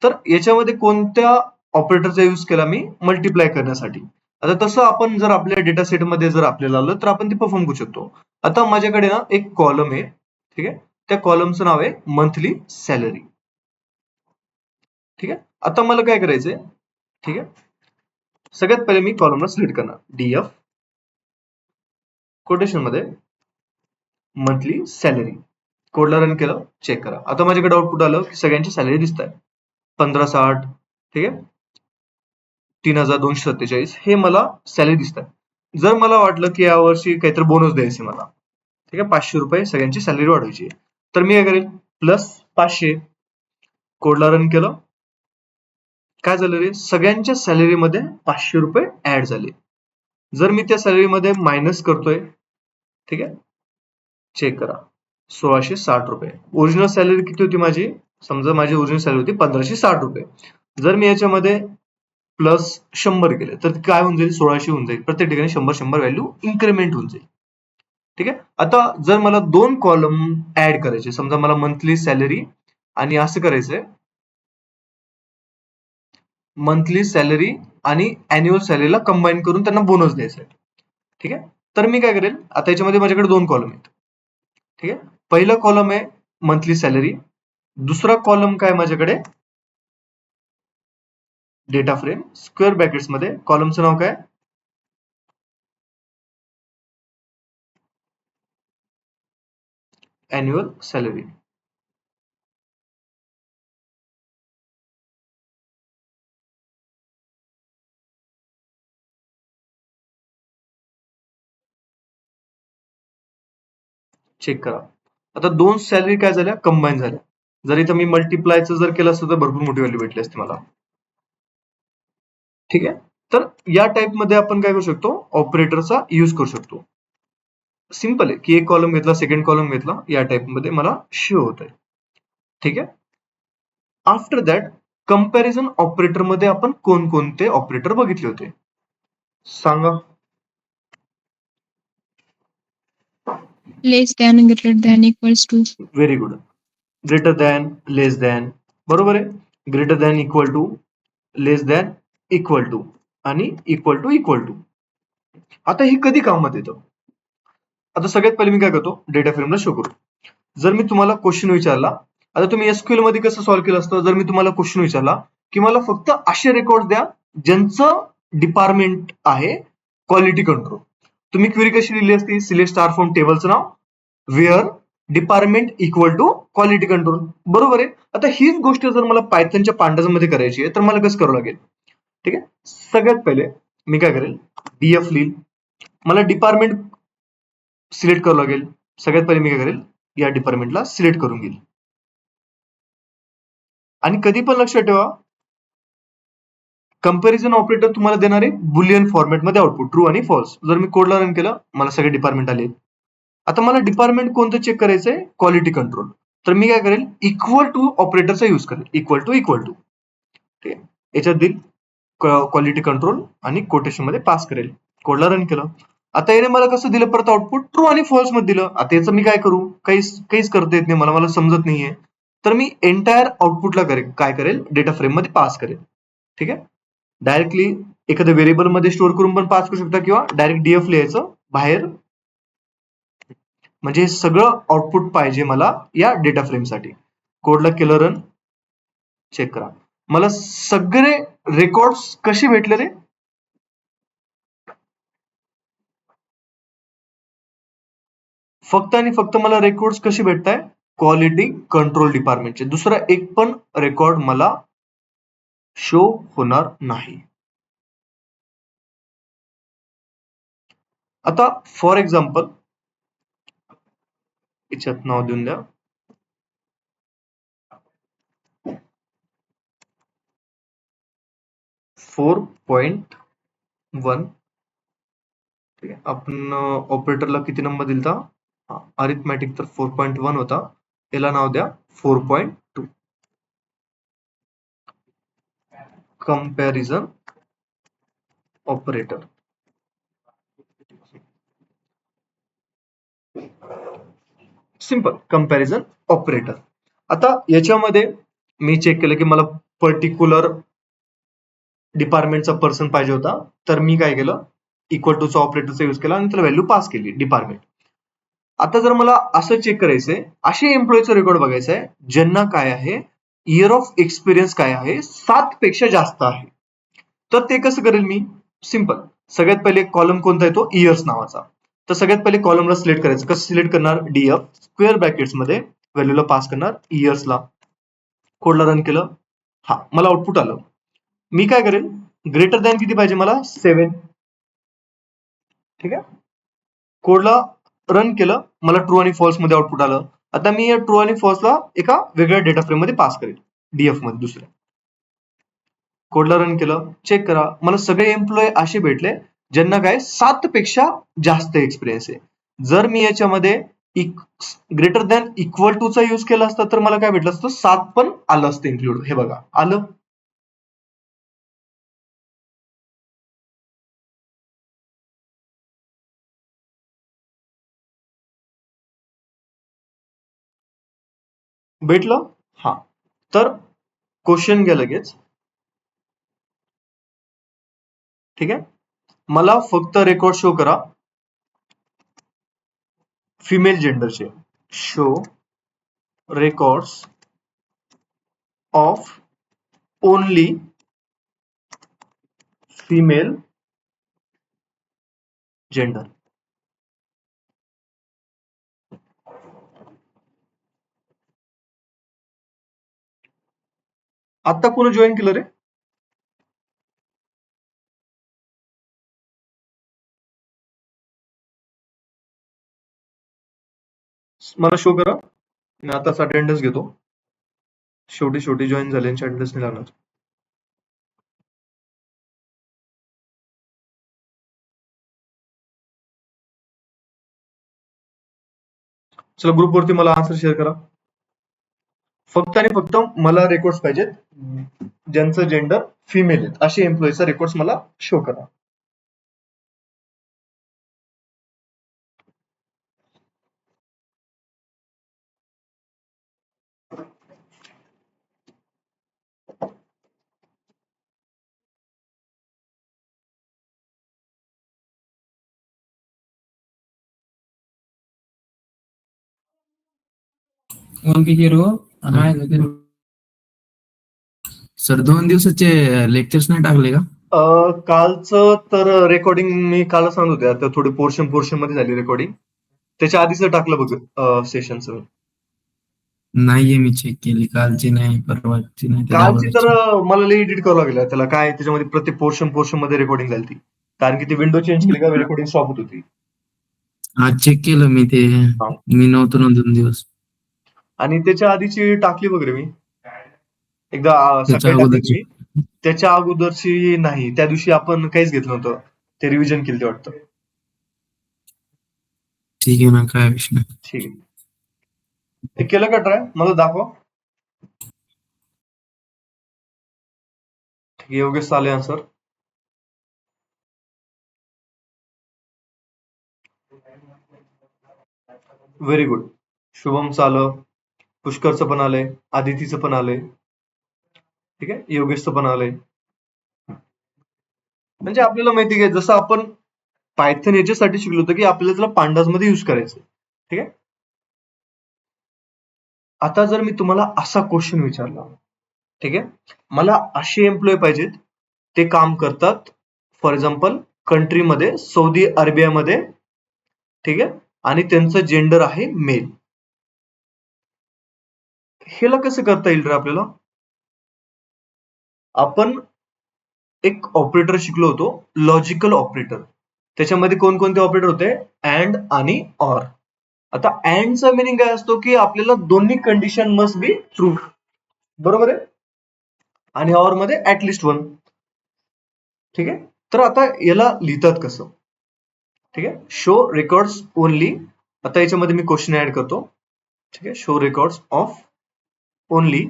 तर याच्यामध्ये कोणत्या ऑपरेटरचा यूज केला मी, मल्टिप्लाय करण्यासाठी. आता तसं आपण जर आपल्या डेटा सेट मध्ये जर आपल्याला आलं तर आपण ते परफॉर्म करू शकतो. आता माझ्याकडे ना एक कॉलम आहे, ठीक आहे, त्या कॉलमचं नाव आहे मंथली सॅलरी. ठीक आहे. आता मला काय करायचंय, ठीक आहे, सगळ्यात पहिले मी कॉलमला सिलेक्ट करणार, डीएफ कोटेशन मध्ये मंथली सॅलरी, कोडला रन केलं, चेक करा. आता माझ्याकडे आउटपुट आलं की सगळ्यांची सॅलरी दिसत आहे, 1560, ठीक आहे, 3247 हे मला सॅलरी दिसत आहे. जर मला वाटलं की यावर्षी काहीतरी बोनस द्यायचे मला, ठीक आहे, 500 रुपये सगळ्यांची सॅलरी वाढवायची, तर मी काय करेल, प्लस 500, कोडला रन केलं, काय झालं रे, सगळ्यांच्या सॅलरीमध्ये 500 रुपये ऍड झाले. जर मी त्या सॅलरीमध्ये मायनस करतोय, ठीक आहे, चेक करा, 1660 रुपये. ओरिजिनल सॅलरी किती होती माझी, समजा माझी ओरिजिनल सॅलरी होती 1560 रुपये. जर मी याच्यामध्ये प्लस 100 केले तर काय होऊन जाईल, 1600 होऊन जाईल. प्रत्येक ठिकाणी 100 व्हॅल्यू इन्क्रीमेंट होऊन जाईल. ठीक आहे. आता जर मला 2 कॉलम ऍड करायचे, समजा मला मंथली सॅलरी आणि असं करायचंय, मंथली सॅलरी आणि अॅन्युअल सॅलरीला कंबाईन करून त्यांना बोनस द्यायचा आहे. ठीक आहे. तर मी काय करेल, आता याच्यामध्ये माझ्याकडे 2 कॉलम आहेत. ठीक आहे. पहिला कॉलम आहे मंथली सॅलरी, दुसरा कॉलम काय माझ्याकडे, डेटा फ्रेम, स्क्वेअर ब्रॅकेट्स मध्ये कॉलमचं नाव काय, अॅन्युअल सॅलरी. चेक करा. आता 2 सॅलरी काय झाल्या, कंबाईन झाल्या. जर इथं मी मल्टिप्लायचं जर केलं असतं तर भरपूर मोठी व्हॅल्यू भेटली असते मला. ठीक आहे. तर या टाइप मध्ये आपण काय करू शकतो, ऑपरेटरचा यूज करू शकतो. सिंपल आहे की एक कॉलम घेतला, सेकंड कॉलम घेतला, या टाइप मध्ये मला शो होत आहे. ठीक आहे. आफ्टर दॅट कंपॅरिझन ऑपरेटर मध्ये आपण कोणकोणते ऑपरेटर बघितले होते सांगा. Less than, greater than, equals to. Very good. Greater than, less than, बरोबर आहे. Greater than, equal to, less than, equal to, आणि इक्वल टू इक्वल टू. आता हे कधी कामात येतं, आता सगळ्यात पहिले मी काय करतो, डेटा फ्रेमला शो करू. जर मी तुम्हाला क्वेश्चन विचारला, आता तुम्ही एसक्यूएल मध्ये कसं सॉल्व्ह केलं असतं, जर मी तुम्हाला क्वेश्चन विचारला की मला फक्त असे रेकॉर्ड द्या ज्यांचं डिपार्टमेंट आहे क्वालिटी कंट्रोल, तुम्ही क्वेरी कशी लिहिली असती, सिलेक्ट स्टार फ्रॉम टेबलचं नाव, where department equal to quality control, बरोबर आहे. आता हीच गोष्ट जर मला पायथनच्या पांडामध्ये करायची आहे तर मला कसं करावं लागेल. ठीक आहे. सगळ्यात पहिले मी काय करेल, डीएफ लिहिल, मला डिपार्टमेंट सिलेक्ट करावं लागेल. सगळ्यात पहिले मी काय करेल, या डिपार्टमेंटला सिलेक्ट करून घेईल. आणि कधी पण लक्षात ठेवा, कंपॅरिझन ऑपरेटर तुम्हाला देणार आहे बुलियन फॉर्मॅटमध्ये आउटपुट, ट्रू आणि फॉल्स. जर मी कोडला रन केलं, मला सगळे डिपार्टमेंट आले. आता मला डिपार्टमेंट कोणतं चेक करायचंय, क्वालिटी कंट्रोल, तर मी काय करेल, इक्वल टू ऑपरेटरचा यूज करेल, इक्वल टू इक्वल टू. ठीक आहे. याच्यात देईल क्वालिटी कंट्रोल आणि कोटेशन मध्ये पास करेल, कोडला रन केलं. आता याने मला कसं दिलं, परत आउटपुट ट्रू आणि फॉल्स मध्ये दिलं. आता याचं मी काय करू, काहीच करता येत नाही मला, समजत नाहीये. तर मी एंटायर आउटपुटला काय करेल, डेटा फ्रेम मध्ये पास करेल. ठीक आहे. डायरेक्टली एखाद्या व्हेरिएबल मध्ये स्टोअर करून पण पास करू शकता किंवा डायरेक्ट डीएफ लिहायचं बाहेर. म्हणजे हे सगळं आउटपुट पाहिजे मला या डेटा फ्रेमसाठी. कोडला केलं रन, चेक करा. मला सगळे रेकॉर्ड्स कसे भेटले रे? फक्त आणि फक्त मला रेकॉर्ड्स कसे भेटताय? Quality control डिपार्टमेंटचे. दुसरा एक पण रेकॉर्ड मला शो होणार नाही. आता फॉर एक्झाम्पल याच्यात नाव देऊन द्या. Four point one. ठीक आहे. आपण ऑपरेटरला किती नंबर दिलता? अरिथमॅटिक तर 4.1 होता. याला नाव द्या 4.2. Comparison operator. Simple comparison operator. आता याच्यामध्ये मी चेक केलं की मला पर्टिक्युलर डिपार्टमेंटचा पर्सन पाहिजे होता. तर मी काय केलं, इक्वल टूचा ऑपरेटरचा यूज केला आणि त्याला व्हॅल्यू पास केली डिपार्टमेंट. आता जर मला असं चेक करायचंय, असे एम्प्लॉईचं रेकॉर्ड बघायचं आहे ज्यांना काय आहे, इयर ऑफ एक्सपिरियन्स काय आहे 7 पेक्षा जास्त आहे. तर ते कसं करेल मी? सिंपल. सगळ्यात पहिले कॉलम कोणता येतो? इयर्स नावाचा. तर सगळ्यात पहिले कॉलमला सिलेक्ट करायचं. कसं सिलेक्ट करणार? डीएफ स्क्वेअर ब्रॅकेट्स मध्ये व्हॅल्यूला पास करणार इयर्सला. कोडला रन केलं, हा मला आउटपुट आलं. मी काय करेल, ग्रेटर दॅन किती पाहिजे मला? 7. ठीक आहे. कोडला रन केलं, मला ट्रू आणि फॉल्स मध्ये आउटपुट आलं. आता मी या ट्रू आणि फॉल्सला एका वेगळ्या डेटा फ्रेम मध्ये पास करेल, डीएफ मध्ये दुसऱ्या. कोडला रन केलं, चेक करा. मला सगळे एम्प्लॉय असे भेटले ज्यांना काय 7 पेक्षा जास्त एक्सपिरियन्स आहे. जर मी याच्यामध्ये ग्रेटर दॅन इक्वल टू चा यूज केला असता तर मला काय भेटलं असतं? 7 पण आलं असतं इन्क्लूड. हे बघा आलं. भेटलं. हा, तर क्वेश्चन घ्या लगेच. ठीक आहे. मला फक्त रेकॉर्ड शो करा फिमेल जेंडरचे. Show records of only female gender. आता कोण जॉईन केलं रे? मला शो करा. मी आताच अटेंडन्स घेतो. शेवटी जॉईन झाल्यांची अटेंडन्स नाही लागणार. चला ग्रुपवरती मला आन्सर शेअर करा. फक्त आणि फक्त मला रेकॉर्ड्स पाहिजेत ज्यांचं जेंडर फिमेल आहेत, असे एम्प्लॉईचा रेकॉर्ड्स मला शो करा. सर 2 दिवसाचे लेक्चर्स नाही टाकले का? कालचं तर रेकॉर्डिंग मी काल सांगत होते. आता थोडी पोर्शन मध्ये झाली रेकॉर्डिंग. त्याच्या आधीच टाकलं बघ सेशनचं. नाहीये, मी चेक केली. कालची नाही, परवाची नाही, त्याच्या कालची तर अगोदरची. मला लई एडिट करावं लागलं. त्याला काय त्याच्यामध्ये प्रत्येक पोर्शन मध्ये रेकॉर्डिंग झाली ती. कारण की ती विंडो चेंज केली का रेकॉर्डिंग स्टॉप होत होती. आज चेक केलं मी ते. हा. मी नव्हतो ना 2 दिवस. आणि त्याच्या आधीची टाकली वगैरे मी एकदा त्याच्या सकाळी टाकली अगोदरची. मी. त्याच्या अगोदरची नाही. त्या दिवशी आपण काहीच घेतलं नव्हतं. ते रिव्हिजन केली ते वाटतं. ठीक आहे ना, काय विषय नाही. ठीक आहे. हे केलं का ट्राय? मला दाखवा. ठीक आहे. योगेश आले आन्सर. Very good. शुभम आलं. पुष्करचं पण आलंय, आदितीचं पण आलंय, ठीक आहे, योगेशचं पण आलंय. म्हणजे आपल्याला माहिती आहे जसं आपण पायथन याच्यासाठी शिकलो होतो की आपल्याला त्याला पांडाज मध्ये युज करायचं. ठीक आहे. आता जर मी तुम्हाला असा क्वेश्चन विचारला, ठीक आहे, मला असे एम्प्लॉय पाहिजेत ते काम करतात फॉर एक्झाम्पल कंट्रीमध्ये सौदी अरेबियामध्ये, ठीक आहे, आणि त्यांचं जेंडर आहे मेल. हेला कसं करता येईल रे आपल्याला? आपण एक ऑपरेटर शिकलो होतो, लॉजिकल ऑपरेटर. त्याच्यामध्ये कोणकोणते ऑपरेटर होते? अँड आणि ऑर. आता अँडचा मिनिंग काय असतो की आपल्याला दोन्ही कंडिशन मस्ट बी ट्रू, बरोबर आहे, आणि ऑर मध्ये ऍटलिस्ट वन. ठीक आहे. तर आता याला लिहितात कसं? ठीक आहे, शो रेकॉर्ड्स ओनली. आता याच्यामध्ये मी क्वेश्चन ऍड करतो. ठीक आहे, show records of only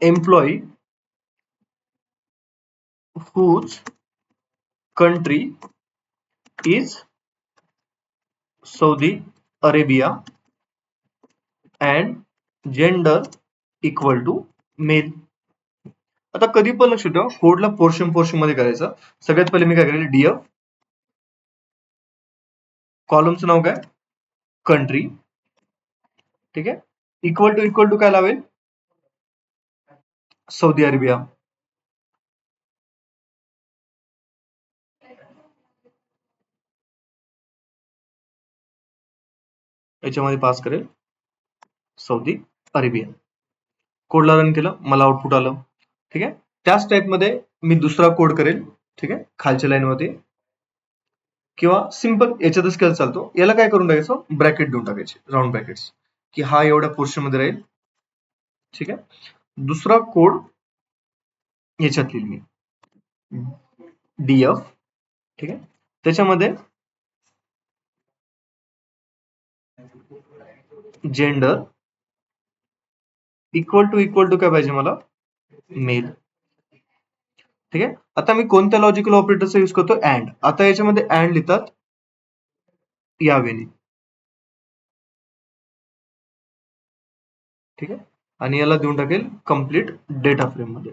employee whose country is Saudi Arabia and gender equal to male. आता कधी पण लक्ष ठेवा, कोडला पोर्शन मध्ये करायचं. सगळ्यात पहिले मी काय करेल, डीएफ, कॉलमचं नाव काय, कंट्री, ठीक आहे, इक्वल टू काय लावेल, सौदी अरेबिया. याच्यामध्ये पास करेल सौदी अरेबिया. कोडला रन केलं, मला आउटपुट आलं. ठीक आहे. त्याच टाइप मध्ये मी दुसरा कोड करेल, ठीक आहे, खालच्या लाईन मध्ये, किंवा सिंपल याच्यातच केलं चालतो. याला काय करून टाकायचं, ब्रॅकेट देऊन टाकायचे, राऊंड ब्रॅकेट्स, की हा एवढ्या पोर्शन मध्ये राहील. ठीक आहे. दुसरा कोड याच्यात लिहिल मी, डीएफ, ठीक आहे, त्याच्यामध्ये जेंडर इक्वल टू काय पाहिजे मला, मेल. ठीक आहे. आता मी कोणत्या लॉजिकल ऑपरेटरचा यूज करतो, अँड. आता याच्यामध्ये अँड लिहितात या वेळी. ठीक आहे, आणि याला देऊन टाकेल कम्प्लीट डेटा फ्रेम मध्ये.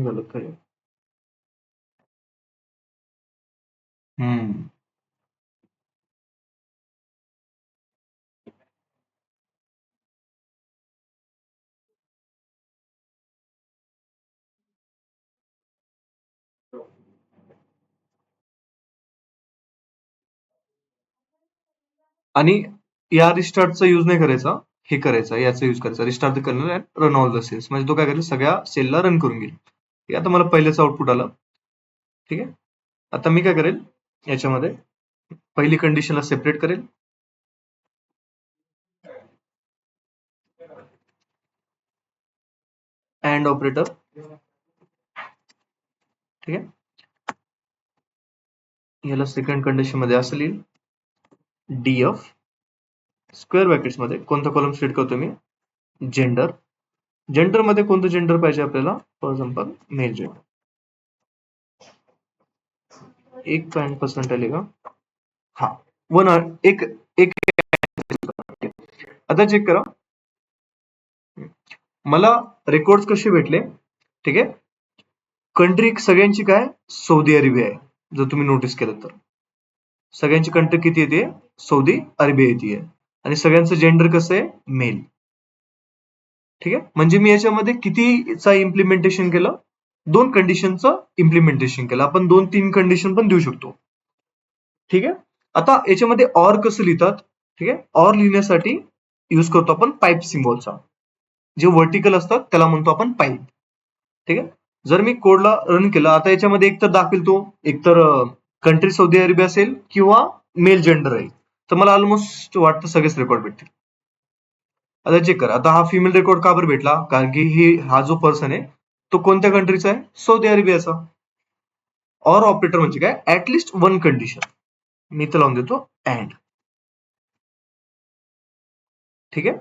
झालं काय? आणि या रिस्टार्टचा यूज नाही करायचा, हे करायचा, याचा यूज करायचा, restart the kernel and run all the cells. म्हणजे तो काय करेल, सगळ्या सेलला रन करून घेईल. ठीक आहे, आता मला पहिलेच आउटपुट आलं. ठीक आहे. आता मी काय करेल, याच्यामध्ये पहिली कंडिशनला सेपरेट करेल, अँड ऑपरेटर. ठीक आहे. याला सेकंड कंडिशन मध्ये असं लिहिल, डीएफ स्क्वेअर ब्रॅकेट्स मध्ये कोणता कॉलम सिलेक्ट करतो मी, जेंडर. जेंडर मध्ये कोणतं जेंडर पाहिजे आपल्याला, फॉर एक्झाम्पल मेल जेंडर. 1% आले का, हा, एक. आता चेक करा, मला रेकॉर्ड कसे भेटले. ठीक आहे. कंट्री सगळ्यांची काय, सौदी अरेबिया आहे. जर तुम्ही नोटीस केलं तर सगळ्यांची कंट्री किती येते, सौदी अरेबिया येते, आणि सगळ्यांचं जेंडर कसं आहे, मेल. ठीक आहे. म्हणजे मी याच्यामध्ये कितीचा इम्प्लिमेंटेशन केलं, 2 कंडिशनचं इम्प्लिमेंटेशन केलं. आपण 2-3 कंडिशन पण देऊ शकतो. ठीक आहे. आता याच्यामध्ये ऑर कसं लिहितात, ठीक आहे, ऑर लिहिण्यासाठी यूज करतो आपण पाईप सिम्बॉलचा. जे व्हर्टिकल असतात त्याला म्हणतो आपण पाईप. ठीक आहे. जर मी कोडला रन केला, आता याच्यामध्ये एकतर दाखवेल तो, एकतर कंट्री सौदी अरेबिया असेल किंवा मेल जेंडर आहे. तर मला ऑलमोस्ट वाटतं सगळेच रेकॉर्ड भेटतील. आता चेक करा. आता हा फिमेल रेकॉर्ड का बरं भेटला? कारण की हा जो पर्सन आहे तो कोणत्या कंट्रीचा आहे? सौदी अरेबियाचा. ऑर ऑपरेटर म्हणजे काय? At least one condition. मी इथं लावून देतो अँड. ठीक आहे.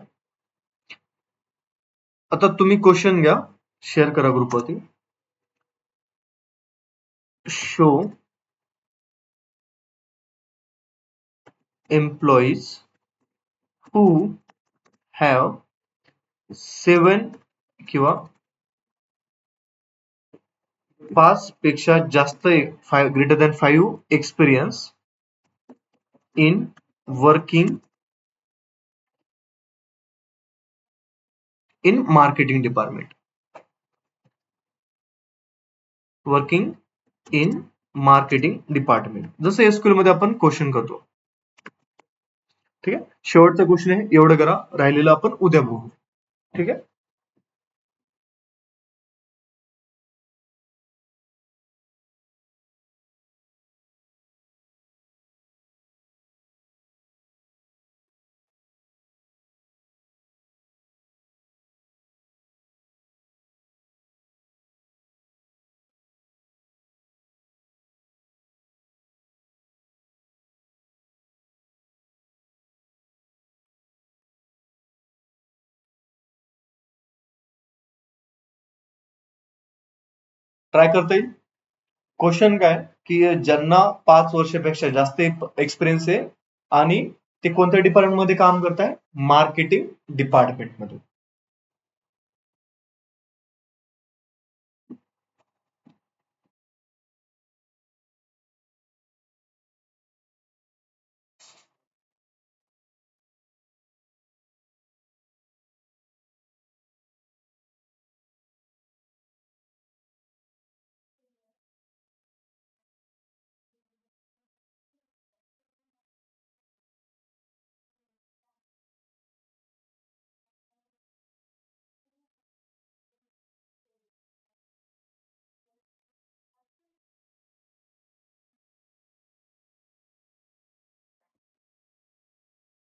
आता तुम्ही क्वेश्चन घ्या, शेअर करा ग्रुपवरती. शो एम्प्लॉईज हू हॅव 7 किंवा 5 पेक्षा जास्त greater than 5 experience in working in marketing department. Working in marketing department. जसं एसक्यूएल मध्ये आपण क्वेश्चन करतो. ठीक आहे. शेवटचा क्वेश्चन आहे, एवढं करा. राहिलेलं आपण उद्या बघू. ठीक आहे. ट्राय करता येईल. क्वेश्चन काय की ज्यांना 5 वर्षापेक्षा जास्त एक्सपिरियन्स आहे आणि ते कोणत्या डिपार्टमेंट मध्ये काम करताय? मार्केटिंग डिपार्टमेंट मध्ये.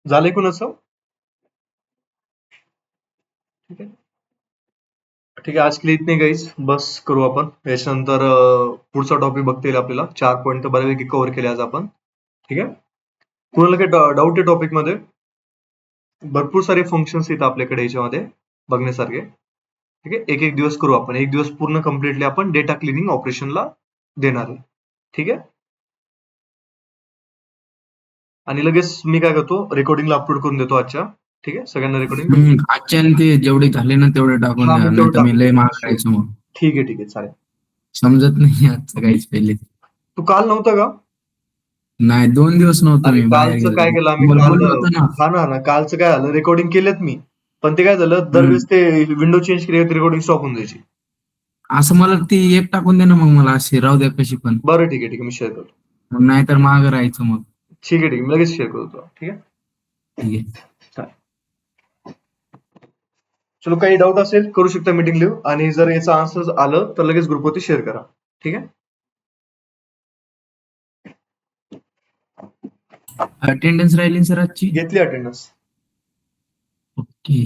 झालंय कुणाचं? ठीक आहे. ठीक आहे. आज के लिए इतने गाईज, बस करू आपण. याच्यानंतर पुढचा टॉपिक बघता येईल आपल्याला. 4 पॉईंट तर बऱ्यापैकी कव्हर केले आज आपण. ठीक आहे. कोणाला काही डाऊट आहे टॉपिक मध्ये? भरपूर सारे फंक्शन्स आहेत आपल्याकडे याच्यामध्ये बघण्यासारखे. ठीक आहे. एक एक दिवस करू आपण. एक दिवस पूर्ण कम्प्लिटली आपण डेटा क्लिनिंग ऑपरेशनला देणार आहे. ठीक आहे. आणि लगेच मी काय करतो, रेकॉर्डिंगला अपलोड करून देतो आजच्या. ठीक आहे. सगळ्यांना रेकॉर्डिंग. आजच्या आणि ते जेवढे झाले ना तेवढे टाकून हा, द्या, मी नाही तेवढं तर मी लय टाकतो. महाग करायचो मग. ठीक आहे. ठीक आहे. चालेल. समजत नाही आजचं काहीच पहिले. तू काल नव्हता का? नाही, 2 दिवस नव्हतो अरे मी बाहेर कालचं काय गेलो. केलं आम्ही तुम्हाला काल? बोललो होतो ना. हा ना ना, कालचं काय झालं, रेकॉर्डिंग केलेत मी, पण ते काय झालं, दरवेळेस ते विंडो चेंज केली रेकॉर्डिंग स्टॉप होऊन जायची. असं मला ती एक टाकून दे ना मग, मला अशी राहू द्या कशी पण. बरं ठीक आहे. ठीक आहे. मी शेअर करतो. मग नाहीतर महाग राहायचं मग. ठीक आहे. ठीक आहे. मी लगेच शेअर करतो. ठीक आहे. ठीक आहे. चालेल. चलो, काही डाऊट असेल करू शकता मीटिंग लिव्ह, आणि जर याचा आन्सर आलं तर लगेच ग्रुपवरती शेअर करा. ठीक आहे. अटेंडन्स राहिली सर आजची? घेतली अटेंडन्स. ओके.